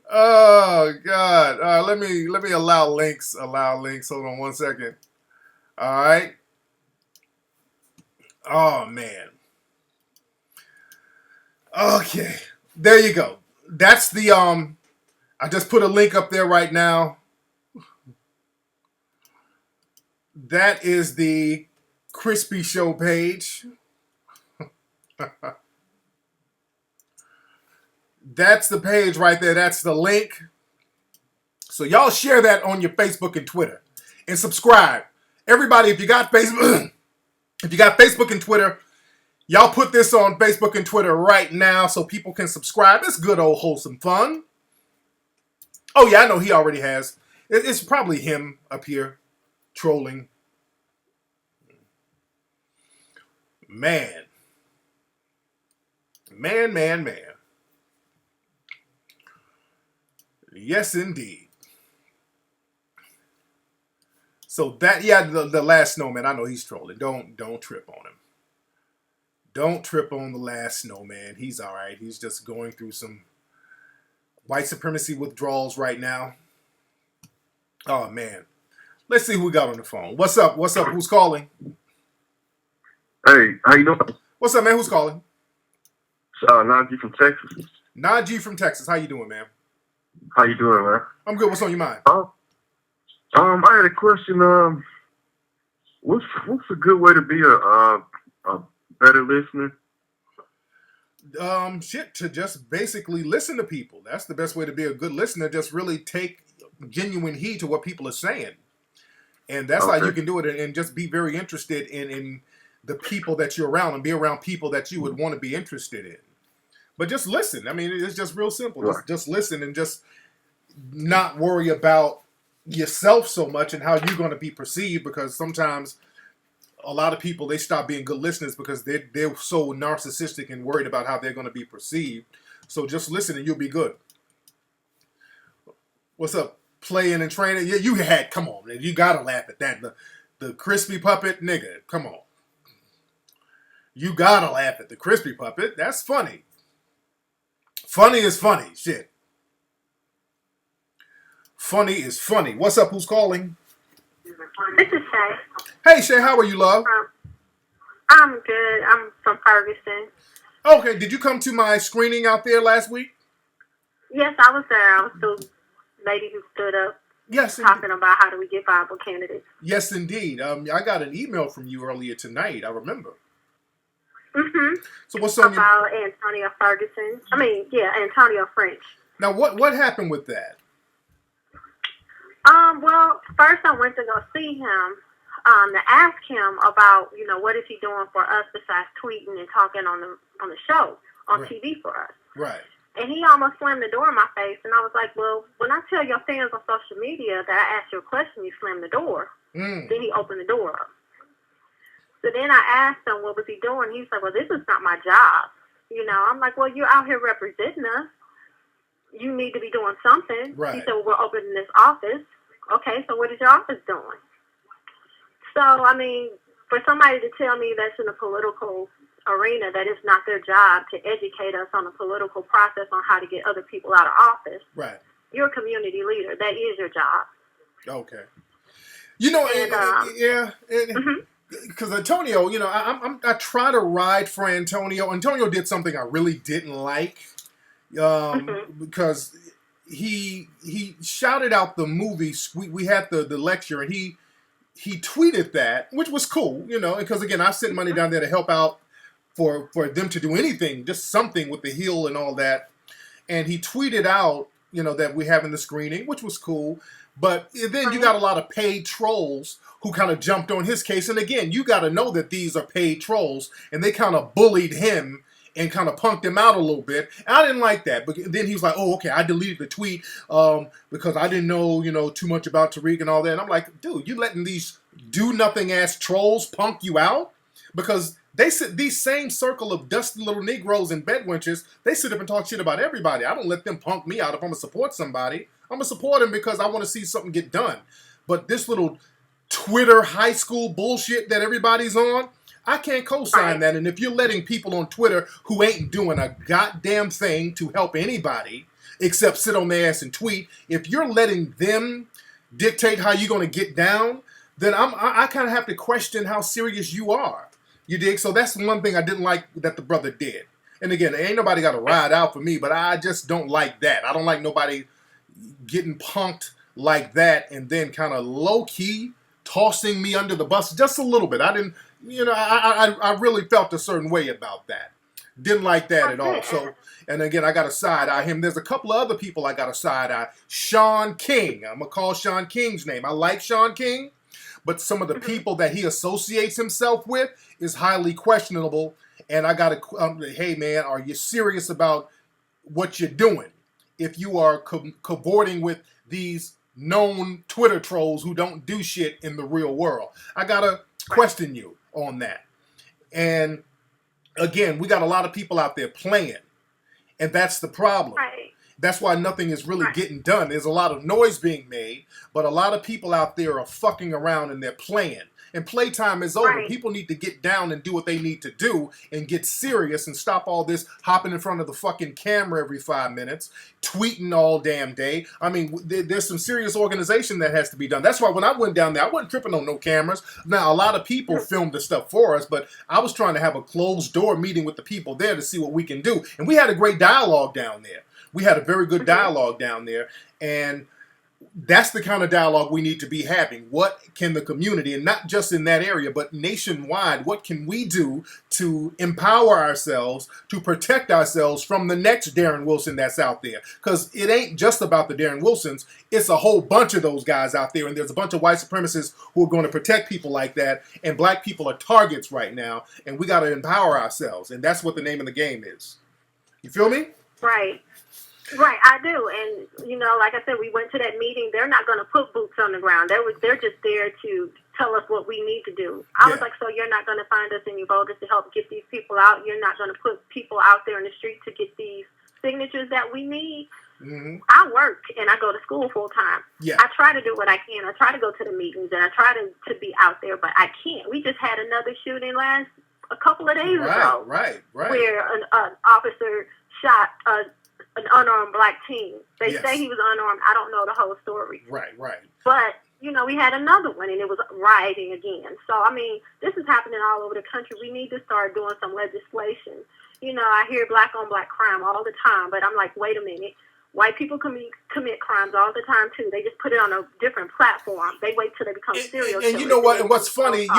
S1: Oh God! All right, let me allow links. Allow links. Hold on 1 second. All right. Oh man. Okay, there you go. That's the I just put a link up there right now. That is the Crispy Show page. That's the page right there. That's the link. So y'all share that on your Facebook and Twitter. And subscribe. Everybody, if you got Facebook, and Twitter, y'all put this on Facebook and Twitter right now so people can subscribe. It's good old wholesome fun. Oh yeah, I know he already has. It's probably him up here trolling. Man. Yes, indeed. So that, yeah, the last snowman, I know he's trolling. Don't trip on him. Don't trip on the last snowman. He's all right. He's just going through some white supremacy withdrawals right now. Oh, man. Let's see who we got on the phone. What's up? Who's calling?
S8: Hey, how you doing?
S1: What's up, man? Who's calling?
S8: Najee from Texas.
S1: Najee from Texas. How you doing, man?
S8: How you doing, man?
S1: I'm good. What's on your mind?
S8: I had a question. What's a good way to be a better listener?
S1: To just basically listen to people. That's the best way to be a good listener. Just really take genuine heed to what people are saying. And that's how you can do it, and just be very interested in the people that you're around, and be around people that you would want to be interested in. But just listen. I mean, it's just real simple.
S8: Right.
S1: Just listen and just not worry about yourself so much and how you're going to be perceived, because sometimes a lot of people, they stop being good listeners because they're so narcissistic and worried about how they're going to be perceived. So just listen and you'll be good. What's up? Playing and training? Yeah, you had. Come on, man. You got to laugh at that. The Crispy Puppet, nigga. Come on. You got to laugh at the Crispy Puppet. That's funny. Funny is funny. Shit. Funny is funny. What's up? Who's calling?
S9: This is Shay.
S1: Hey, Shay. How are you, love?
S9: I'm good. I'm from Ferguson.
S1: Okay. Did you come to my screening out there last week?
S9: Yes, I was there. I was the lady who stood up.
S1: Yes,
S9: talking about how do we get viable candidates.
S1: Yes, indeed. I got an email from you earlier tonight. I remember.
S9: Mm-hmm.
S1: So what's on
S9: about Antonio Ferguson? I mean, yeah, Antonio French.
S1: Now, what happened with that?
S9: Well, first I went to go see him to ask him about, what is he doing for us besides tweeting and talking on the show on TV for us.
S1: Right.
S9: And he almost slammed the door in my face, and I was like, well, when I tell your fans on social media that I asked you a question, you slammed the door. Then he opened the door up. So then I asked him, what was he doing? He's like, well, this is not my job. I'm like, well, you're out here representing us. You need to be doing something.
S1: Right.
S9: He said, well, we're opening this office. Okay, so what is your office doing? So, I mean, for somebody to tell me that's in a political arena, that it's not their job to educate us on the political process on how to get other people out of office.
S1: Right.
S9: You're a community leader. That is your job.
S1: Okay. Because Antonio, I try to ride for Antonio. Antonio did something I really didn't like, because he shouted out the movie. We had the lecture, and he tweeted that, which was cool, because again, I sent money down there to help out for them to do anything, just something with the heel and all that. And he tweeted out, that we're having the screening, which was cool. But then you got a lot of paid trolls who kind of jumped on his case. And again, you got to know that these are paid trolls, and they kind of bullied him and kind of punked him out a little bit. And I didn't like that. But then he was like, oh, okay, I deleted the tweet because I didn't know, too much about Tariq and all that. And I'm like, dude, you letting these do-nothing-ass trolls punk you out? Because these same circle of dusty little Negroes and bedwenches, they sit up and talk shit about everybody. I don't let them punk me out if I'm going to support somebody. I'm going to support him because I want to see something get done. But this little Twitter high school bullshit that everybody's on, I can't co-sign that. And if you're letting people on Twitter who ain't doing a goddamn thing to help anybody except sit on their ass and tweet, if you're letting them dictate how you're going to get down, then I kind of have to question how serious you are. You dig? So that's one thing I didn't like that the brother did. And again, ain't nobody got to ride out for me, but I just don't like that. I don't like nobody getting punked like that and then kind of low-key tossing me under the bus just a little bit. I didn't, I really felt a certain way about that. Didn't like that at all. So, and again, I got to side-eye him. There's a couple of other people I got to side-eye. Sean King. I'm going to call Sean King's name. I like Sean King, but some of the people that he associates himself with is highly questionable. And I got to, hey, man, are you serious about what you're doing? If you are cavorting with these known Twitter trolls who don't do shit in the real world, I got to question you on that. And again, we got a lot of people out there playing, and that's the problem.
S9: Right.
S1: That's why nothing is really getting done. There's a lot of noise being made, but a lot of people out there are fucking around and they're playing. And playtime is over.
S9: Right.
S1: People need to get down and do what they need to do and get serious and stop all this hopping in front of the fucking camera every 5 minutes, tweeting all damn day. I mean, there's some serious organization that has to be done. That's why when I went down there, I wasn't tripping on no cameras. Now, a lot of people filmed the stuff for us, but I was trying to have a closed door meeting with the people there to see what we can do. And we had a great dialogue down there. We had a very good dialogue down there, and that's the kind of dialogue we need to be having. What can the community, and not just in that area, but nationwide, what can we do to empower ourselves, to protect ourselves from the next Darren Wilson that's out there? Because it ain't just about the Darren Wilsons. It's a whole bunch of those guys out there, and there's a bunch of white supremacists who are going to protect people like that, and black people are targets right now, and we got to empower ourselves, and that's what the name of the game is. You feel me?
S9: Right. Right, I do. And, like I said, we went to that meeting. They're not going to put boots on the ground. They're just there to tell us what we need to do. I was like, so you're not going to find us any voters to help get these people out? You're not going to put people out there in the street to get these signatures that we need? Mm-hmm. I work and I go to school full time. Yeah. I try to do what I can. I try to go to the meetings and I try to be out there, but I can't. We just had another shooting a couple of days ago. Right. Where an officer shot an unarmed black teen. They say he was unarmed. I don't know the whole story. Right. But, we had another one, and it was rioting again. So, I mean, this is happening all over the country. We need to start doing some legislation. I hear black-on-black crime all the time, but I'm like, wait a minute. White people commit crimes all the time, too. They just put it on a different platform. They wait till they become serial killers.
S1: And you know what? And what's funny,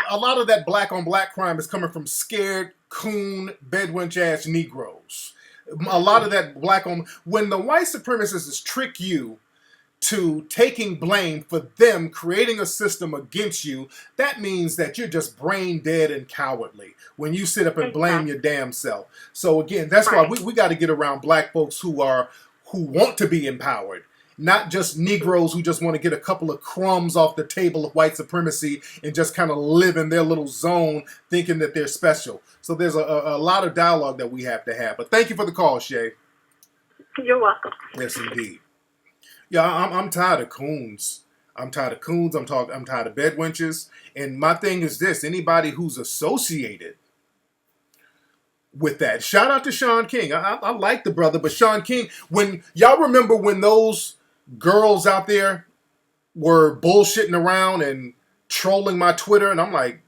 S1: a lot of that black-on-black crime is coming from scared, coon, bedwench-ass Negroes. A lot of that when the white supremacists trick you to taking blame for them creating a system against you, that means that you're just brain dead and cowardly when you sit up and blame your damn self. So again, that's why we got to get around black folks who want to be empowered. Not just Negroes who just want to get a couple of crumbs off the table of white supremacy and just kind of live in their little zone thinking that they're special. So there's a lot of dialogue that we have to have. But thank you for the call, Shay.
S9: You're welcome.
S1: Yes, indeed. Yeah, I'm tired of coons. I'm tired of coons. I'm tired of bedwenches. And my thing is this. Anybody who's associated with that. Shout out to Sean King. I like the brother, but Sean King, when y'all remember when those girls out there were bullshitting around and trolling my Twitter, and I'm like,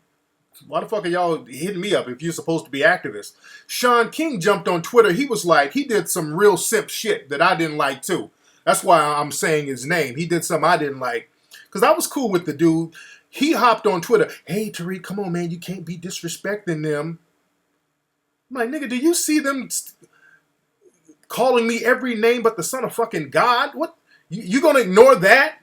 S1: Why the fuck are y'all hitting me up if you're supposed to be activists? Sean King jumped on Twitter. He was like, he did some real simp shit that I didn't like too. That's why I'm saying his name. He did something I didn't like. Because I was cool with the dude. He hopped on Twitter. Hey, Tariq, come on, man. You can't be disrespecting them. I'm like, nigga, do you see them calling me every name but the son of fucking God? What? You gonna ignore that?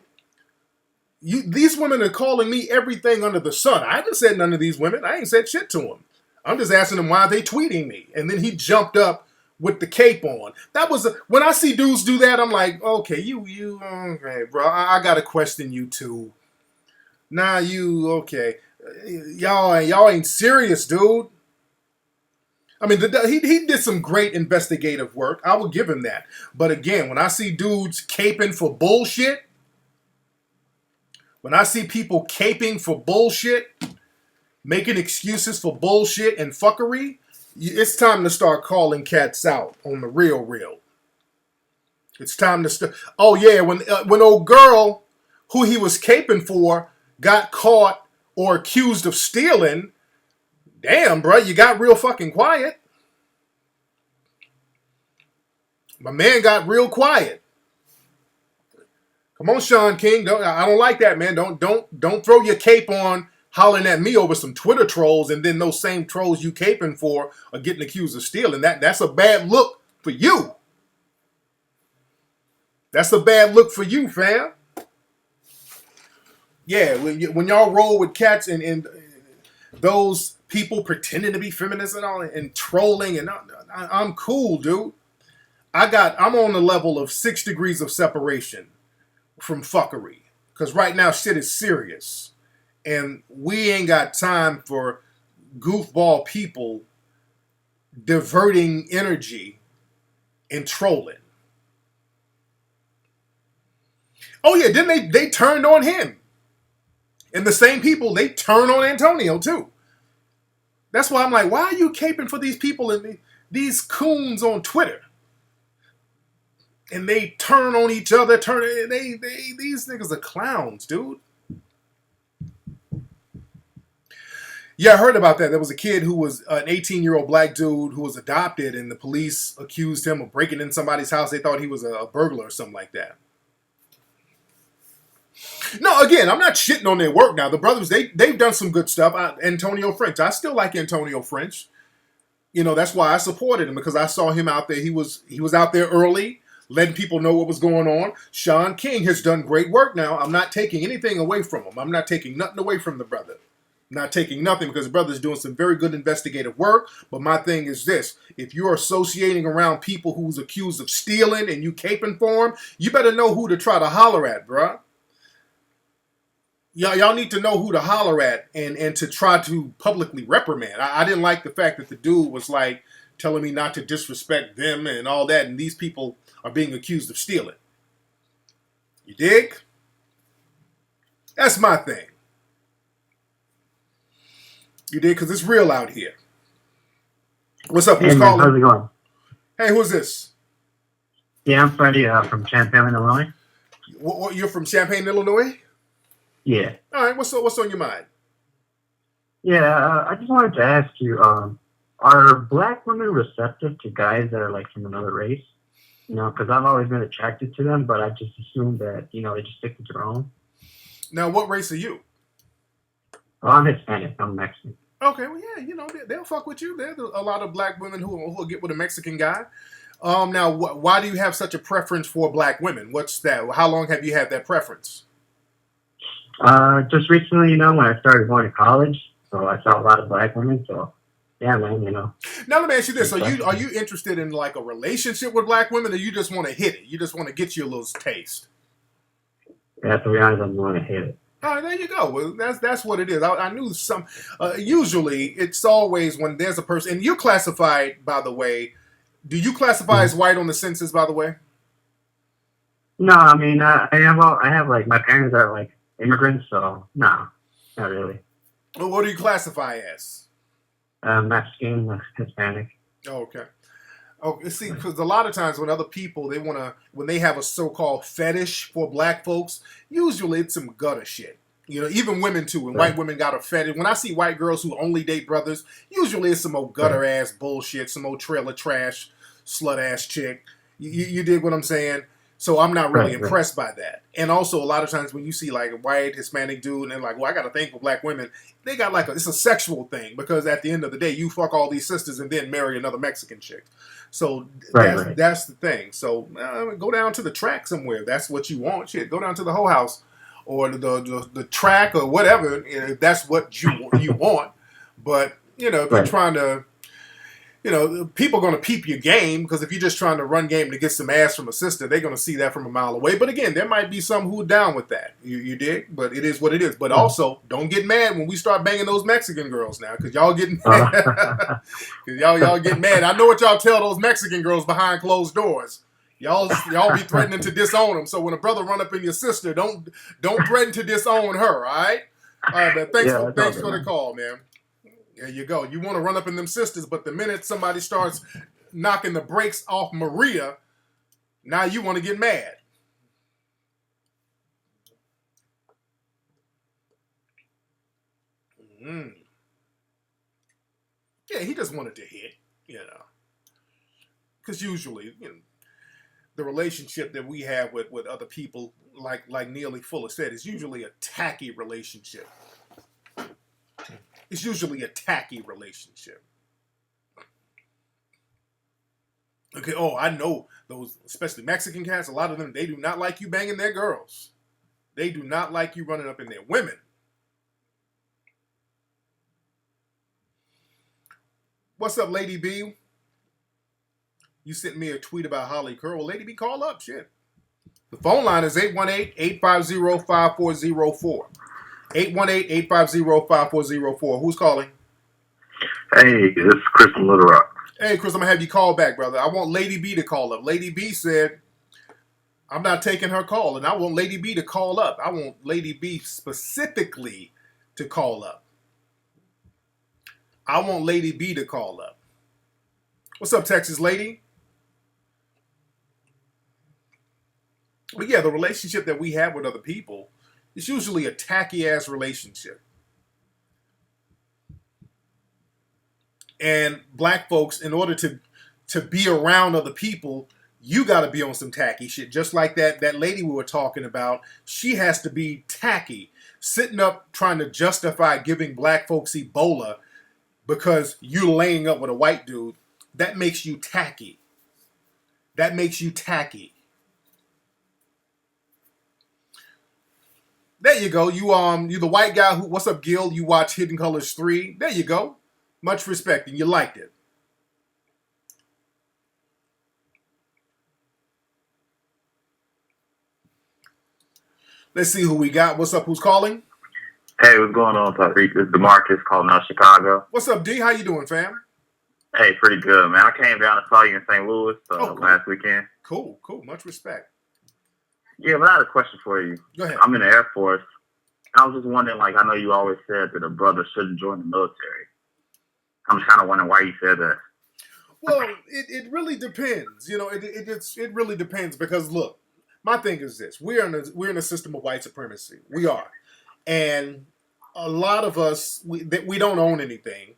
S1: These women are calling me everything under the sun. I haven't said none of these women. I ain't said shit to them. I'm just asking them why they tweeting me. And then he jumped up with the cape on. That was when I see dudes do that, I'm like, okay, okay, bro. I gotta question you too. Nah, okay. Y'all ain't serious, dude. I mean, he did some great investigative work. I will give him that. But again, when I see dudes caping for bullshit, when I see people caping for bullshit, making excuses for bullshit and fuckery, it's time to start calling cats out on the real. It's time to start. Oh yeah, when old girl who he was caping for got caught or accused of stealing, damn, bro, you got real fucking quiet. My man got real quiet. Come on, Sean King. I don't like that, man. Don't throw your cape on hollering at me over some Twitter trolls, and then those same trolls you caping for are getting accused of stealing. That's a bad look for you. That's a bad look for you, fam. Yeah, when y'all roll with cats and those people pretending to be feminists and all and trolling, and I'm cool, dude. I'm on the level of 6 degrees of separation from fuckery. Because right now shit is serious. And we ain't got time for goofball people diverting energy and trolling. Oh yeah, then they turned on him. And the same people, they turn on Antonio too. That's why I'm like, why are you caping for these people and these coons on Twitter? And they turn on each other. These niggas are clowns, dude. Yeah, I heard about that. There was a kid who was an 18-year-old black dude who was adopted, and the police accused him of breaking in somebody's house. They thought he was a burglar or something like that. No, again, I'm not shitting on their work now. The brothers, they've done some good stuff. Antonio French. I still like Antonio French. You know, that's why I supported him, because I saw him out there. He was out there early, letting people know what was going on. Sean King has done great work now. I'm not taking anything away from him. I'm not taking nothing away from the brother. I'm not taking nothing, because the brother's doing some very good investigative work. But my thing is this. If you're associating around people who's accused of stealing and you caping for them, you better know who to try to holler at, bruh. Y'all need to know who to holler at and to try to publicly reprimand. I didn't like the fact that the dude was like telling me not to disrespect them and all that, and these people are being accused of stealing. You dig? That's my thing. You dig? Because it's real out here. What's up? Who's calling?
S10: How's it going?
S1: Hey, who's this?
S10: Yeah, I'm Freddie from Champaign, Illinois.
S1: You're from Champaign, Illinois?
S10: Yeah.
S1: All right. What's on your mind?
S10: Yeah, I just wanted to ask you, are black women receptive to guys that are like from another race? You know, because I've always been attracted to them, but I just assume that, you know, they just stick to their own.
S1: Now, what race are you?
S10: Well, I'm Hispanic. I'm Mexican.
S1: Okay, well, yeah, you know, they'll fuck with you. There's a lot of black women who will get with a Mexican guy. Now, why do you have such a preference for black women? What's that? How long have you had that preference?
S10: Just recently, you know, when I started going to college, so I saw a lot of black women, so yeah, man, you know.
S1: Now let me ask you this: are you interested in like a relationship with black women, or you just want to hit it? You just want to get you a little taste?
S10: Yeah, to be honest, I'm going to hit it.
S1: All right, there you go. Well, that's what it is. I knew some. Usually, it's always when there's a person, and you're classified, by the way. Do you classify as white on the census, by the way?
S10: No, I mean, I have like my parents are like immigrants, so no, not really.
S1: Well, what do you classify as?
S10: Mexican, Hispanic.
S1: Oh, okay. Oh, see, because a lot of times when other people, when they have a so-called fetish for black folks, usually it's some gutter shit. You know, even women too. And white women got a fetish. When I see white girls who only date brothers, usually it's some old gutter ass bullshit, some old trailer trash, slut ass chick. You dig what I'm saying? So I'm not really impressed by that. And also, a lot of times when you see like a white Hispanic dude and they're like, well, I got a thing for black women, they got like it's a sexual thing because at the end of the day, you fuck all these sisters and then marry another Mexican chick. So that's the thing. So go down to the track somewhere. That's what you want. Shit, go down to the whole house or the track or whatever. If that's what you want. But you know, if you're trying to, you know, people are going to peep your game because if you're just trying to run game to get some ass from a sister, they're going to see that from a mile away. But again, there might be some who are down with that. You dig? But it is what it is. But also, don't get mad when we start banging those Mexican girls now because y'all getting mad. Cause y'all get mad. I know what y'all tell those Mexican girls behind closed doors. Y'all be threatening to disown them. So when a brother run up in your sister, don't threaten to disown her. All right, man. Thanks for the call, man. There you go. You want to run up in them sisters, but the minute somebody starts knocking the brakes off Maria, now you want to get mad. Yeah, he just wanted to hit, you know. Because usually, you know, the relationship that we have with other people, like Neely Fuller said, is usually a tacky relationship. It's usually a tacky relationship. Okay, I know those, especially Mexican cats, a lot of them, they do not like you banging their girls. They do not like you running up in their women. What's up, Lady B? You sent me a tweet about Holly Curl. Well, Lady B, call up, shit. The phone line is 818-850-5404. 818-850-5404. Who's calling?
S11: Hey, it's Chris from Little Rock.
S1: Hey, Chris, I'm going to have you call back, brother. I want Lady B to call up. Lady B said, I'm not taking her call, and I want Lady B to call up. I want Lady B specifically to call up. I want Lady B to call up. What's up, Texas lady? But yeah, the relationship that we have with other people, it's usually a tacky-ass relationship. And black folks, in order to be around other people, you got to be on some tacky shit. Just like that lady we were talking about, she has to be tacky. Sitting up trying to justify giving black folks Ebola because you're laying up with a white dude, that makes you tacky. That makes you tacky. There you go. You're the white guy who, what's up, Gil? You watch Hidden Colors 3. There you go. Much respect, and you liked it. Let's see who we got. What's up? Who's calling?
S11: Hey, what's going on, Tariq? It's DeMarcus calling out Chicago.
S1: What's up, D? How you doing, fam?
S11: Hey, pretty good, man. I came down and saw you in St. Louis
S1: cool.
S11: last weekend.
S1: Cool. Much respect.
S11: Yeah, but I had a question for you.
S1: Go ahead.
S11: I'm in the Air Force. I was just wondering, I know you always said that a brother shouldn't join the military. I'm just kind of wondering why you said that.
S1: Well, it really depends. You know, it really depends because look, my thing is this: we're in a system of white supremacy. We are, and a lot of us we don't own anything,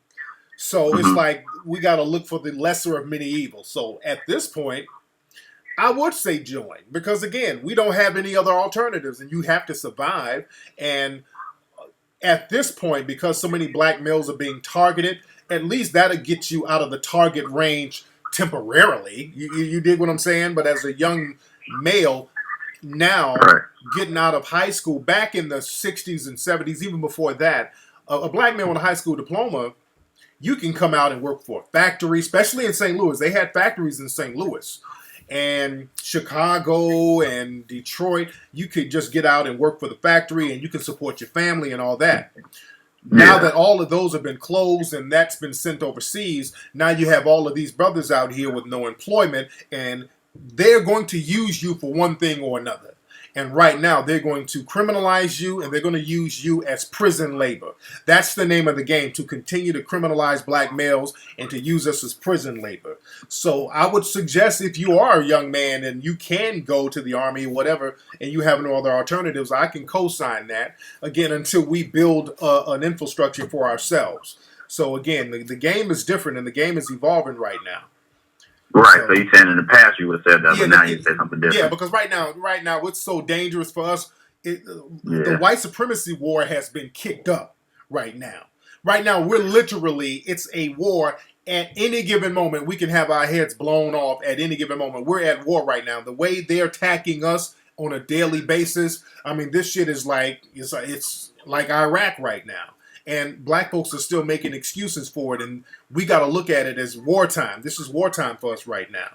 S1: so it's like we got to look for the lesser of many evils. So at this point, I would say join because again, we don't have any other alternatives, and you have to survive. And at this point, because so many black males are being targeted, at least that'll get you out of the target range temporarily. You dig what I'm saying? But as a young male now, getting out of high school, back in the 60s and 70s, even before that, a black man with a high school diploma, you can come out and work for a factory, especially in St. Louis. They had factories in St. Louis. And Chicago and Detroit, you could just get out and work for the factory and you can support your family and all that. Now that all of those have been closed and that's been sent overseas, now you have all of these brothers out here with no employment and they're going to use you for one thing or another. And right now, they're going to criminalize you and they're going to use you as prison labor. That's the name of the game, to continue to criminalize black males and to use us as prison labor. So I would suggest, if you are a young man and you can go to the Army or whatever, and you have no other alternatives, I can co-sign that, again, until we build an infrastructure for ourselves. So again, the game is different and the game is evolving right now.
S11: Right. So you're saying in the past you would have said that, but now you say something different.
S1: Yeah, because right now, it's so dangerous for us. The white supremacy war has been kicked up right now. Right now, we're literally, it's a war. At any given moment, we can have our heads blown off at any given moment. We're at war right now. The way they're attacking us on a daily basis, I mean, this shit is like, it's like Iraq right now. And black folks are still making excuses for it, and we got to look at it as wartime. This is wartime for us right now.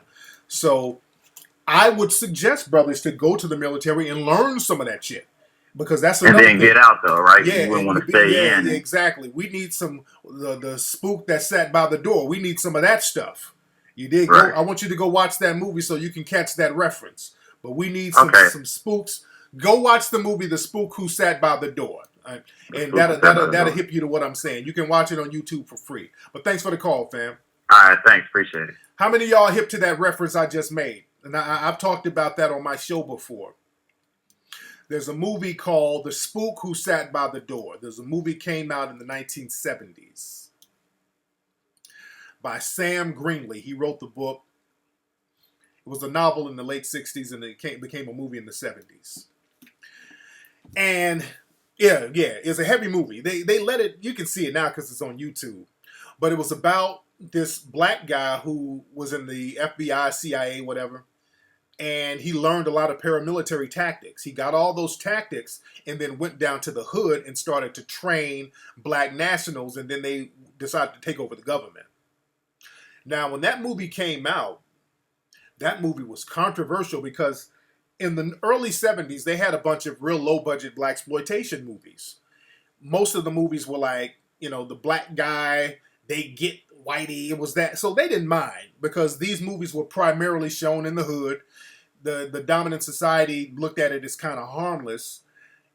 S1: So I would suggest, brothers, to go to the military and learn some of that shit. Because that's another
S11: and then get out, though, right?
S1: Yeah,
S11: you wouldn't want to stay in.
S1: Exactly. We need some, the spook that sat by the door. We need some of that stuff. You did. Right. I want you to go watch that movie so you can catch that reference. But we need some spooks. Go watch the movie The Spook Who Sat by the Door. And that'll hip you to what I'm saying. You can watch it on YouTube for free. But thanks for the call, fam.
S11: All right, thanks. Appreciate it.
S1: How many of y'all hip to that reference I just made? And I've talked about that on my show before. There's a movie called The Spook Who Sat by the Door. There's a movie came out in the 1970s by Sam Greenlee. He wrote the book. It was a novel in the late 60s, and it became a movie in the 70s. And yeah, it's a heavy movie. They let it, you can see it now because it's on YouTube. But it was about this black guy who was in the FBI, CIA, whatever. And he learned a lot of paramilitary tactics. He got all those tactics and then went down to the hood and started to train black nationals. And then they decided to take over the government. Now, when that movie came out, that movie was controversial because in the early 70s, they had a bunch of real low-budget blaxploitation movies. Most of the movies were like, the black guy, they get whitey, it was that. So they didn't mind because these movies were primarily shown in the hood. The dominant society looked at it as kind of harmless.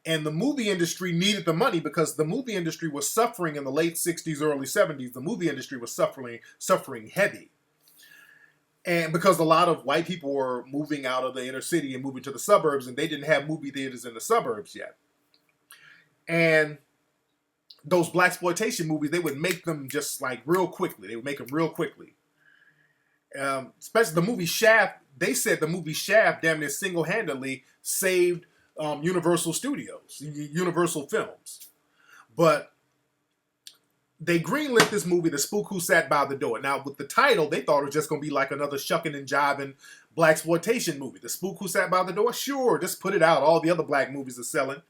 S1: And the movie industry needed the money because the movie industry was suffering in the late 60s, early 70s. The movie industry was suffering heavy. And because a lot of white people were moving out of the inner city and moving to the suburbs, and they didn't have movie theaters in the suburbs yet. And those blaxploitation movies, they would make them just like real quickly. They would make them real quickly. Especially the movie Shaft. They said the movie Shaft damn near single-handedly saved Universal Studios, Universal Films. But they greenlit this movie, The Spook Who Sat by the Door. Now, with the title, they thought it was just going to be like another shucking and jiving blaxploitation movie. The Spook Who Sat by the Door? Sure, just put it out. All the other black movies are selling.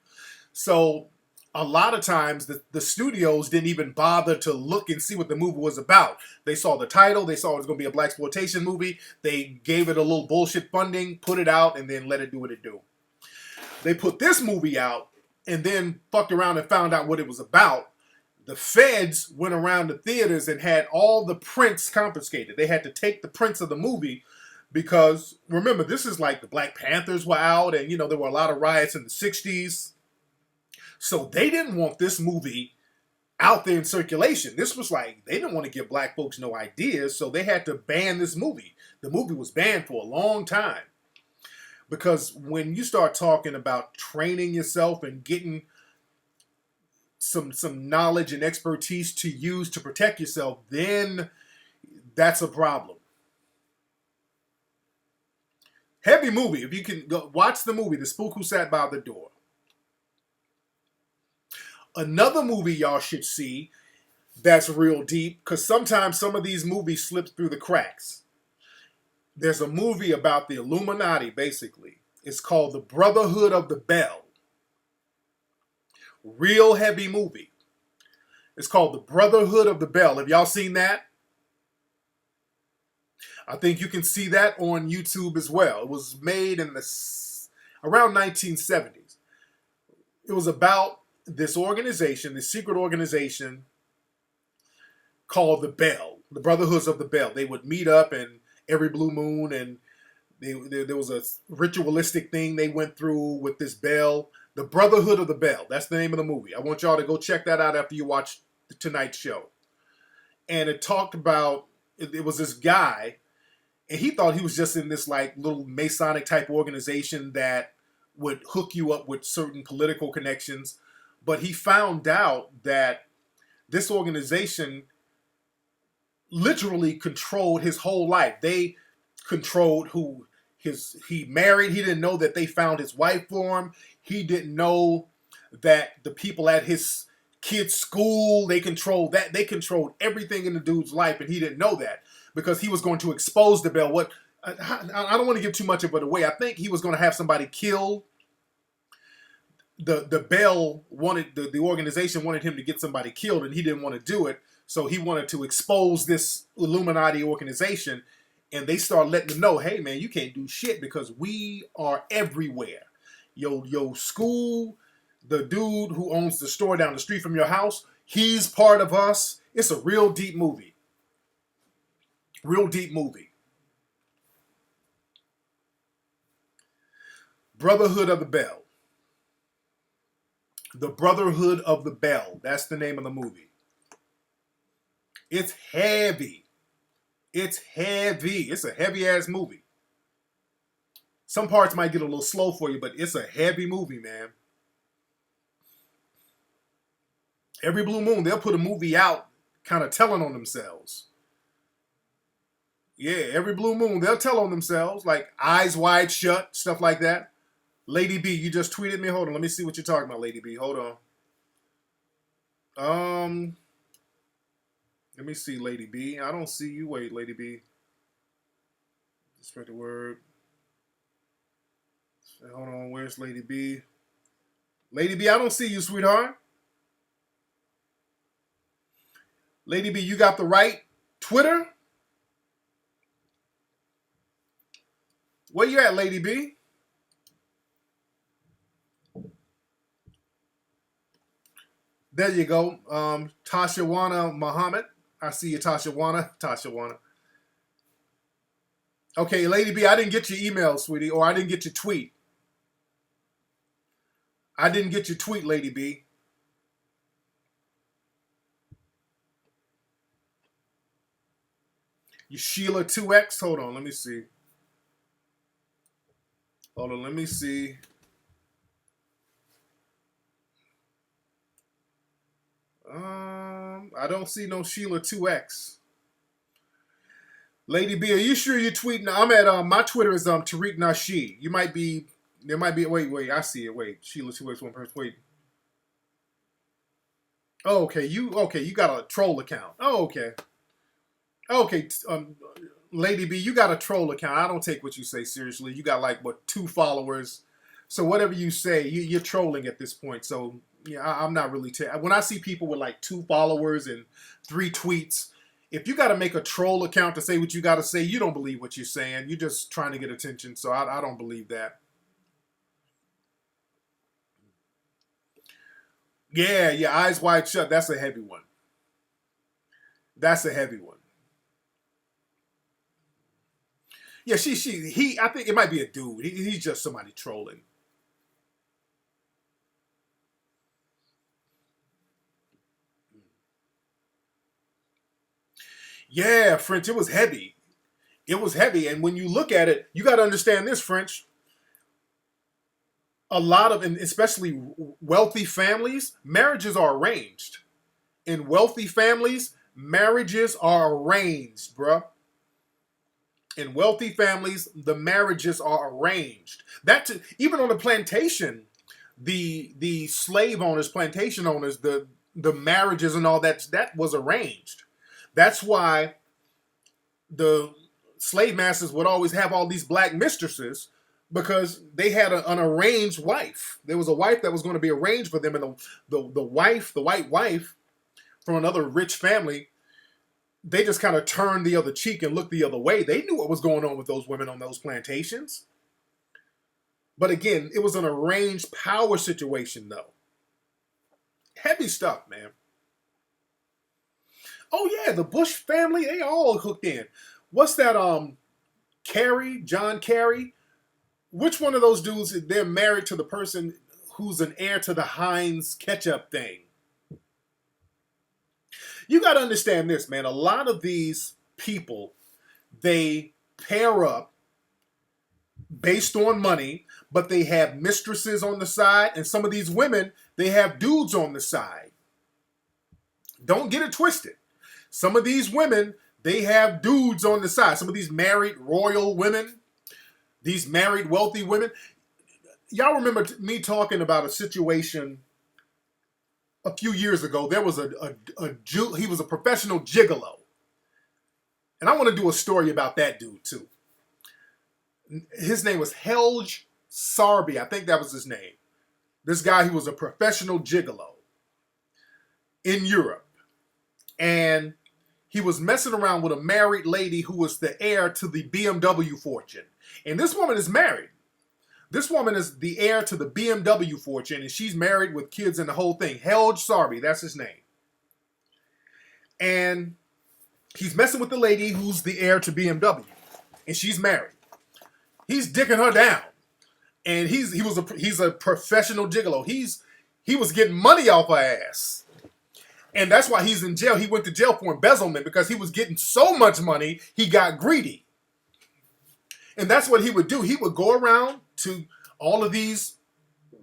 S1: So, a lot of times, the studios didn't even bother to look and see what the movie was about. They saw the title. They saw it was going to be a blaxploitation movie. They gave it a little bullshit funding, put it out, and then let it do what it do. They put this movie out and then fucked around and found out what it was about. The feds went around the theaters and had all the prints confiscated. They had to take the prints of the movie because, remember, this is like the Black Panthers were out and, there were a lot of riots in the 60s. So they didn't want this movie out there in circulation. This was like, they didn't want to give black folks no ideas, so they had to ban this movie. The movie was banned for a long time. Because when you start talking about training yourself and getting some knowledge and expertise to use to protect yourself, then that's a problem. Heavy movie. If you can go watch the movie, The Spook Who Sat by the Door. Another movie y'all should see that's real deep, because sometimes some of these movies slip through the cracks. There's a movie about the Illuminati, basically. It's called The Brotherhood of the Bell. Real heavy movie. It's called The Brotherhood of the Bell. Have y'all seen that? I think you can see that on YouTube as well. It was made in around 1970s. It was about this organization, this secret organization called the Bell, the Brotherhoods of the Bell. They would meet up and every blue moon, and There was a ritualistic thing they went through with this bell. The Brotherhood of the Bell. That's the name of the movie. I want y'all to go check that out after you watch tonight's show. And it talked about, it was this guy, and he thought he was just in this like little Masonic type organization that would hook you up with certain political connections. But he found out that this organization literally controlled his whole life. They controlled who he married. He didn't know that they found his wife for him. He didn't know that the people at his kid's school, they controlled that. They controlled everything in the dude's life, and he didn't know that because he was going to expose the bell. What I don't want to give too much of it away. I think he was going to have somebody killed. The bell wanted the organization wanted him to get somebody killed, and he didn't want to do it. So he wanted to expose this Illuminati organization, and they started letting them know, hey man, you can't do shit because we are everywhere. Yo school, the dude who owns the store down the street from your house, he's part of us. It's a real deep movie. Real deep movie. Brotherhood of the Bell. The Brotherhood of the Bell. That's the name of the movie. It's heavy. It's heavy. It's a heavy-ass movie. Some parts might get a little slow for you, but it's a heavy movie, man. Every blue moon, they'll put a movie out kind of telling on themselves. Yeah, every blue moon, they'll tell on themselves, like Eyes Wide Shut, stuff like that. Lady B, you just tweeted me. Hold on, let me see what you're talking about, Lady B. Hold on. Let me see, Lady B. I don't see you. Wait, Lady B. Spread the word. Hold on, where's Lady B? Lady B, I don't see you, sweetheart. Lady B, you got the right Twitter? Where you at, Lady B? There you go. Tashawana Muhammad. I see you, Tashawana. Okay, Lady B, I didn't get your email, sweetie, or I didn't get your tweet. I didn't get your tweet, Lady B. You Sheila 2X? Hold on, let me see. Hold on, let me see. I don't see no Sheila 2X. Lady B, are you sure you're tweeting? I'm at my Twitter is Tariq Nasheed. You might be there might be wait, I see it. Wait, Sheila 2X one person. Wait. Oh, okay, you got a troll account. Oh, okay. Okay, Lady B, you got a troll account. I don't take what you say seriously. You got like 2 followers. So whatever you say, you're trolling at this point. So yeah, I'm not really. When I see people with like 2 followers and 3 tweets, if you got to make a troll account to say what you got to say, you don't believe what you're saying. You're just trying to get attention. So I don't believe that. Yeah, Eyes Wide Shut. That's a heavy one. That's a heavy one. Yeah, he. I think it might be a dude. He's just somebody trolling. Yeah, French, it was heavy. It was heavy. And when you look at it, you got to understand this, French. A lot of, and especially wealthy families, marriages are arranged. In wealthy families, marriages are arranged, bruh. In wealthy families, the marriages are arranged. Even on the plantation, the slave owners, plantation owners, the marriages and all that was arranged. That's why the slave masters would always have all these black mistresses, because they had an arranged wife. There was a wife that was going to be arranged for them, and the white wife from another rich family, they just kind of turned the other cheek and looked the other way. They knew what was going on with those women on those plantations. But again, it was an arranged power situation, though. Heavy stuff, man. Oh yeah, the Bush family, they all hooked in. What's that John Kerry. Which one of those dudes, they're married to the person who's an heir to the Heinz ketchup thing? You got to understand this, man. A lot of these people, they pair up based on money, but they have mistresses on the side, and some of these women, they have dudes on the side. Don't get it twisted. Some of these women, they have dudes on the side. Some of these married royal women, these married wealthy women. Y'all remember me talking about a situation a few years ago. There was he was a professional gigolo. And I want to do a story about that dude too. His name was Helge Sarby. I think that was his name. This guy, he was a professional gigolo in Europe. And he was messing around with a married lady who was the heir to the BMW fortune. And this woman is married. This woman is the heir to the BMW fortune, and she's married with kids and the whole thing. Helge Sarby, that's his name. And he's messing with the lady who's the heir to BMW, and she's married. He's dicking her down, and he's a professional gigolo. He was getting money off her ass, and that's why he's in jail. He went to jail for embezzlement because he was getting so much money he got greedy, and that's what he would do. He would go around to all of these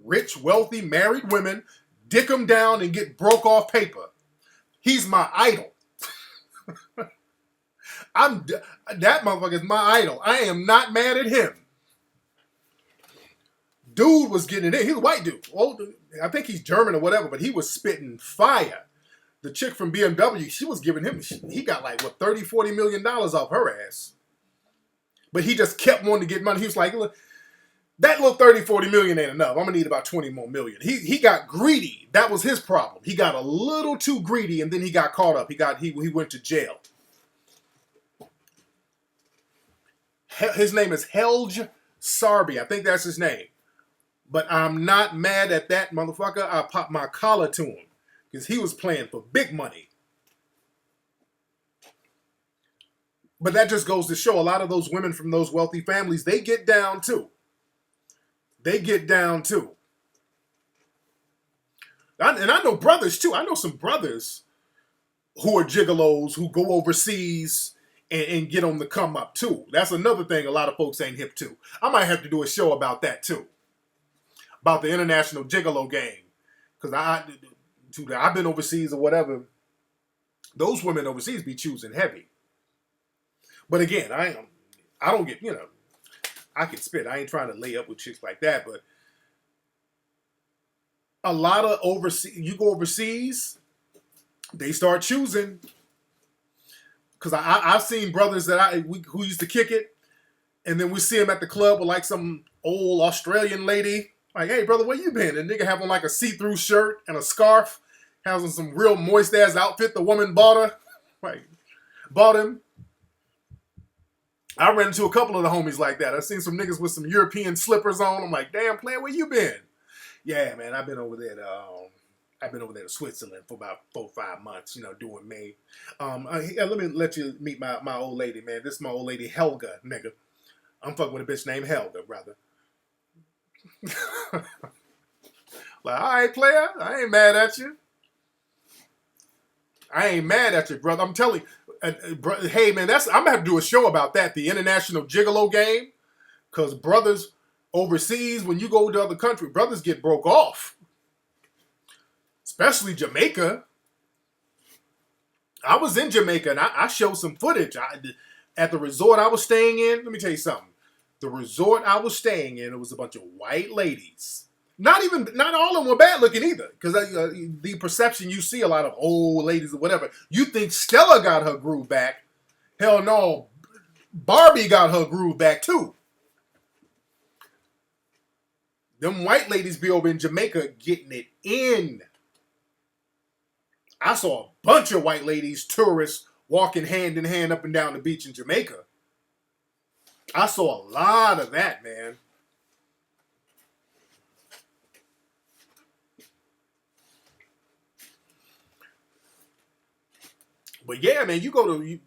S1: rich, wealthy, married women, dick them down, and get broke off paper. He's my idol. That motherfucker is my idol. I am not mad at him. Dude was getting it in. He's a white dude. Old, I think he's German or whatever, but he was spitting fire. The chick from BMW, she was giving him, he got like, what, $30-40 million off her ass. But he just kept wanting to get money. He was like, look, that little 30-40 million ain't enough. I'm going to need about 20 more million. He got greedy. That was his problem. He got a little too greedy, and then he got caught up. He went to jail. His name is Helge Sarby. I think that's his name. But I'm not mad at that motherfucker. I popped my collar to him because he was playing for big money. But that just goes to show a lot of those women from those wealthy families, they get down too. They get down too. And I know brothers too. I know some brothers who are gigolos who go overseas and get on the come up too. That's another thing a lot of folks ain't hip to. I might have to do a show about that too. About the international gigolo game. Because I've been overseas or whatever. Those women overseas be choosing heavy. But again, I don't get, I can spit. I ain't trying to lay up with chicks like that, but a lot of you go overseas, they start choosing. Because I've seen brothers who used to kick it, and then we see them at the club with like some old Australian lady. Like, hey, brother, where you been? And nigga have on like a see-through shirt and a scarf, has on some real moist-ass outfit the woman bought her. Like, bought him. I ran into a couple of the homies like that. I've seen some niggas with some European slippers on. I'm like, damn, player, where you been? Yeah, man, I've been over there to Switzerland for about 4-5 months, doing me. Let me let you meet my old lady, man. This is my old lady, Helga, nigga. I'm fucking with a bitch named Helga, brother. Like, all right, player, I ain't mad at you. I ain't mad at you, brother. I'm telling you. Hey, man, I'm going to have to do a show about that, the international gigolo game. Because brothers overseas, when you go to other countries, brothers get broke off. Especially Jamaica. I was in Jamaica, and I showed some footage. At the resort I was staying in, let me tell you something. The resort I was staying in, it was a bunch of white ladies. Not all of them were bad looking either. Because the perception you see a lot of old ladies or whatever, you think Stella got her groove back. Hell no, Barbie got her groove back too. Them white ladies be over in Jamaica getting it in. I saw a bunch of white ladies, tourists, walking hand in hand up and down the beach in Jamaica. I saw a lot of that, man. But yeah, man, you go to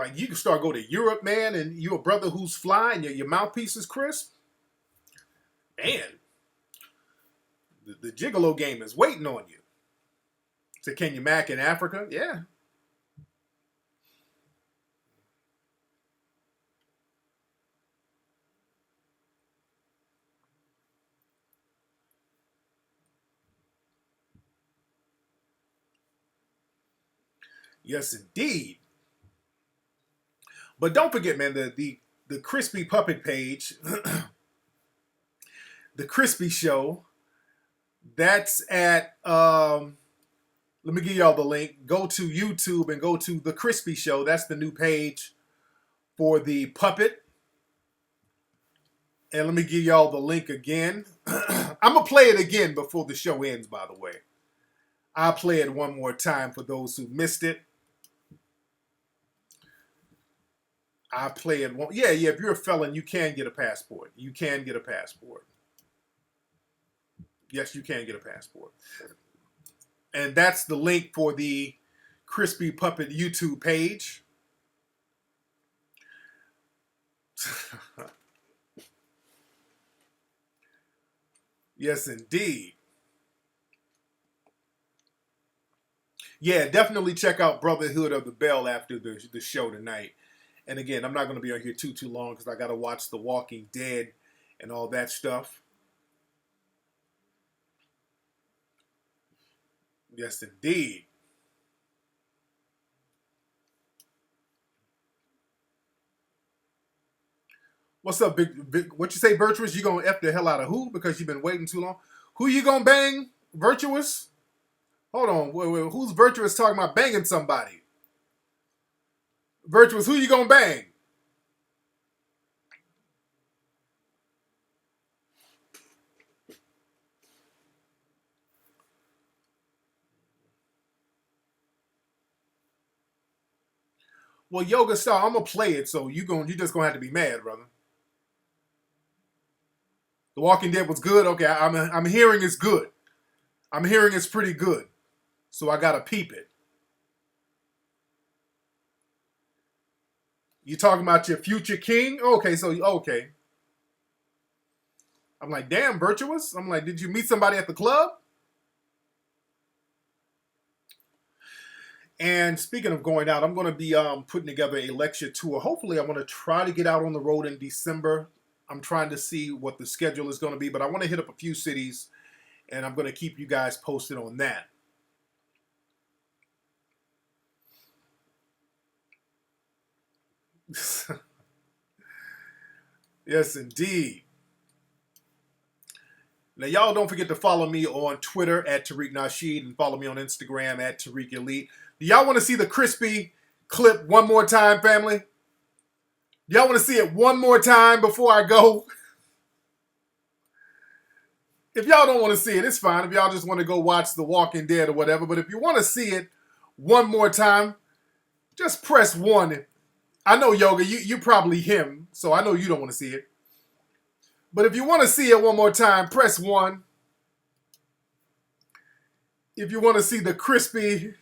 S1: Like, you can start go to Europe, man, and you're a brother who's flying, your mouthpiece is crisp. Man, the gigolo game is waiting on you. So can you Mac in Africa? Yeah. Yes, indeed. But don't forget, man, the Crispy Puppet page, the Crispy Show, that's at, let me give y'all the link. Go to YouTube and go to the Crispy Show. That's the new page for the puppet. And let me give y'all the link again. I'm going to play it again before the show ends, by the way. I'll play it one more time for those who missed it. I play it one. Yeah. If you're a felon, you can get a passport. You can get a passport. Yes, you can get a passport. And that's the link for the Crispy Puppet YouTube page. Yes, indeed. Yeah, definitely check out Brotherhood of the Bell after the show tonight. And again, I'm not going to be on here too long because I got to watch The Walking Dead and all that stuff. Yes, indeed. What's up, big? What you say, Virtuous? You going to F the hell out of who? Because you've been waiting too long. Who you going to bang? Virtuous? Hold on. Wait. Who's Virtuous talking about banging somebody? Virtuous, who you going to bang? Well, Yoga Star, I'm gonna play it, so you just gonna have to be mad, brother. The Walking Dead was good. Okay, I'm hearing it's good. I'm hearing it's pretty good. So I gotta peep it. You talking about your future king? Okay, okay. I'm like, damn, Virtuous. I'm like, did you meet somebody at the club? And speaking of going out, I'm going to be putting together a lecture tour. Hopefully, I'm going to try to get out on the road in December. I'm trying to see what the schedule is going to be, but I want to hit up a few cities, and I'm going to keep you guys posted on that. Yes, indeed. Now, y'all don't forget to follow me on Twitter at Tariq Nasheed and follow me on Instagram at Tariq Elite. Do y'all want to see the Crispy clip one more time, family? Y'all want to see it one more time before I go? If y'all don't want to see it, it's fine. If y'all just want to go watch The Walking Dead or whatever. But if you want to see it one more time, just press 1. I know, Yoga, you probably him, so I know you don't want to see it. But if you want to see it one more time, press 1. If you want to see the Crispy...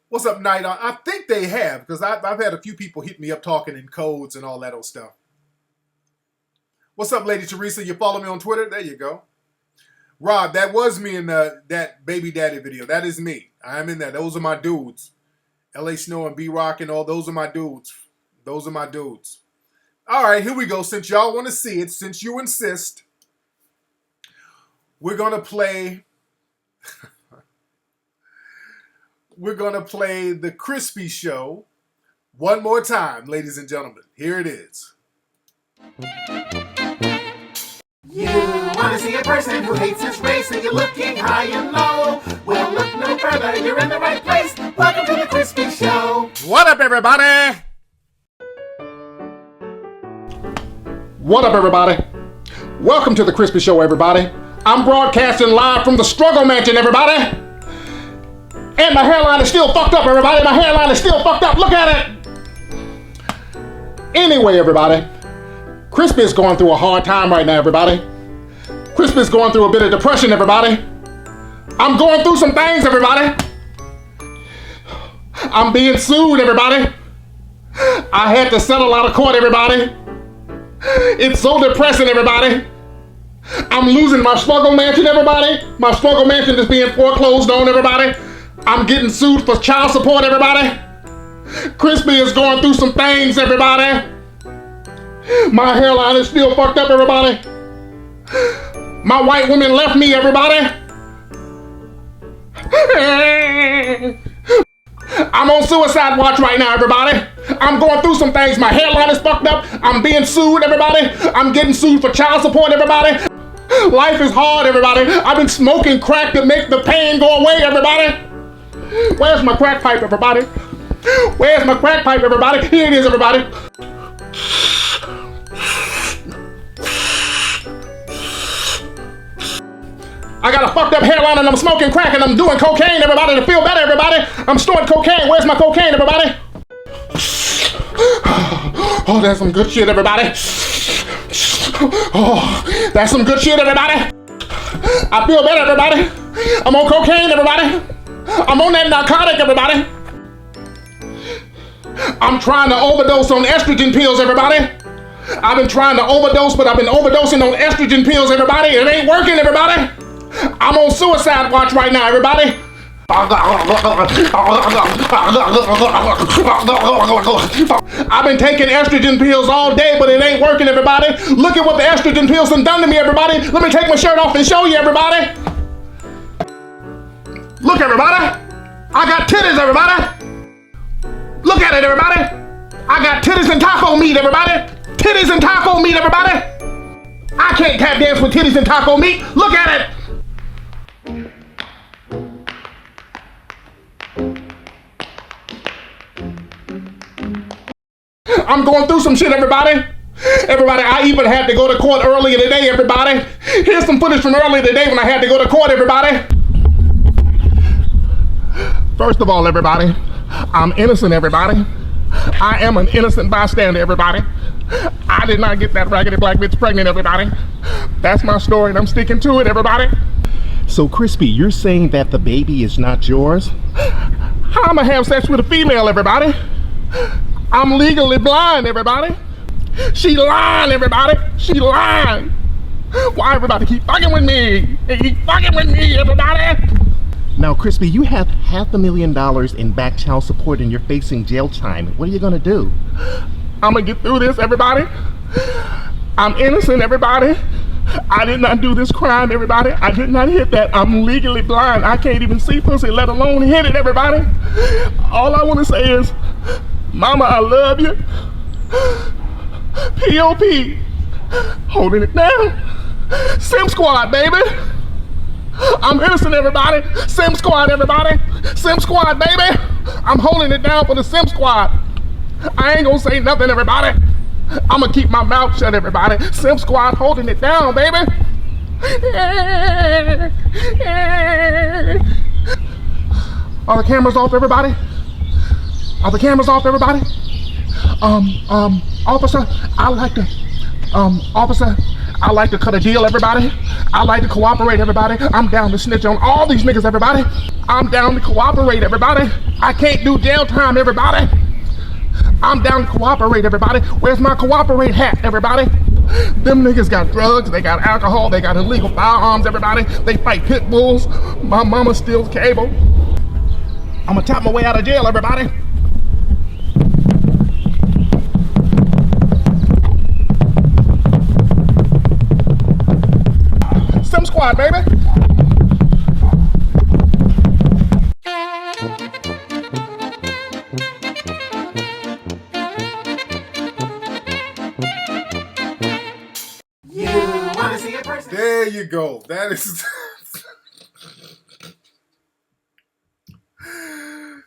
S1: What's up, Night? I think they have, because I've had a few people hit me up talking in codes and all that old stuff. What's up, Lady Teresa? You follow me on Twitter? There you go. Rob, that was me in that Baby Daddy video. That is me. I am in that. Those are my dudes. LA Snow and B-Rock and all, those are my dudes. Those are my dudes. All right, here we go. Since y'all want to see it, since you insist, we're going to play... We're going to play the Crispy Show one more time, ladies and gentlemen. Here it is.
S5: You want to see a person who hates his race and you're looking high and low? Well, look no further, you're in the right place. Welcome to the Crispy Show.
S6: What up, everybody? What up, everybody? Welcome to the Crispy Show, everybody. I'm broadcasting live from the Struggle Mansion, everybody. And my hairline is still fucked up, everybody. My hairline is still fucked up. Look at it. Anyway, everybody. Crispy is going through a hard time right now, everybody. Crispy is going through a bit of depression, everybody. I'm going through some things, everybody. I'm being sued, everybody. I had to settle out of court, everybody. It's so depressing, everybody. I'm losing my struggle mansion, everybody. My struggle mansion is being foreclosed on, everybody. I'm getting sued for child support, everybody. Crispy is going through some things, everybody. My hairline is still fucked up, everybody. My white woman left me, everybody. I'm on suicide watch right now, everybody. I'm going through some things. My hairline is fucked up. I'm being sued, everybody. I'm getting sued for child support, everybody. Life is hard, everybody. I've been smoking crack to make the pain go away, everybody. Where's my crack pipe, everybody? Where's my crack pipe, everybody? Here it is, everybody. I got a fucked up hairline and I'm smoking crack and I'm doing cocaine, everybody, to feel better, everybody. I'm storing cocaine. Where's my cocaine, everybody? Oh, that's some good shit, everybody. Oh, that's some good shit, everybody. I feel better, everybody. I'm on cocaine, everybody. I'm on that narcotic, everybody. I'm trying to overdose on estrogen pills, everybody. I've been trying to overdose, but I've been overdosing on estrogen pills, everybody. It ain't working, everybody. I'm on suicide watch right now, everybody. I've been taking estrogen pills all day, but it ain't working, everybody. Look at what the estrogen pills have done to me, everybody. Let me take my shirt off and show you, everybody. Look, everybody. I got titties, everybody. Look at it, everybody. I got titties and taco meat, everybody. Titties and taco meat, everybody. I can't tap dance with titties and taco meat. Look at it. I'm going through some shit, everybody. Everybody, I even had to go to court earlier today, everybody. Here's some footage from earlier today when I had to go to court, everybody. First of all, everybody, I'm innocent, everybody. I am an innocent bystander, everybody. I did not get that raggedy black bitch pregnant, everybody. That's my story and I'm sticking to it, everybody.
S7: So, Crispy, you're saying that the baby is not yours?
S6: How am I have sex with a female, everybody? I'm legally blind, everybody. She lying, everybody. She lying. Why everybody keep fucking with me? They keep fucking with me, everybody.
S7: Now, Crispy, you have $500,000 in back child support and you're facing jail time. What are you gonna do?
S6: I'm gonna get through this, everybody. I'm innocent, everybody. I did not do this crime, everybody. I did not hit that. I'm legally blind. I can't even see pussy, let alone hit it, everybody. All I want to say is, Mama, I love you. P.O.P. Holding it down. Sim Squad, baby. I'm innocent, everybody. Sim Squad, everybody. Sim Squad, baby. I'm holding it down for the Sim Squad. I ain't gonna say nothing, everybody. I'm gonna keep my mouth shut, everybody. Sim Squad holding it down, baby. Are the cameras off, everybody? Are the cameras off, everybody? Officer, I like to cut a deal, everybody. I like to cooperate, everybody. I'm down to snitch on all these niggas, everybody. I'm down to cooperate, everybody. I can't do jail time, everybody. I'm down to cooperate, everybody. Where's my cooperate hat, everybody? Them niggas got drugs, they got alcohol, they got illegal firearms, everybody. They fight pit bulls. My mama steals cable. I'm gonna tap my way out of jail, everybody. Sim Squad, baby.
S1: There you go. That is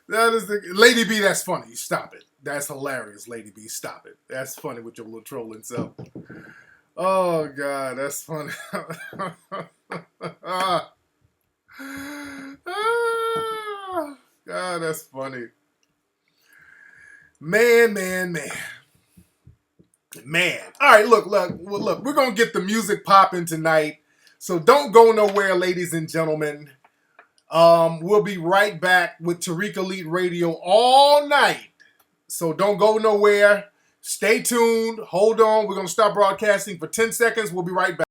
S1: that is the Lady B. That's funny. Stop it. That's hilarious, Lady B. Stop it. That's funny with your little trolling self. Oh God, that's funny. God, that's funny. Man. All right, look. We're gonna get the music popping tonight, so don't go nowhere, ladies and gentlemen. We'll be right back with Tariq Elite Radio all night. So don't go nowhere. Stay tuned. Hold on. We're going to stop broadcasting for 10 seconds. We'll be right back.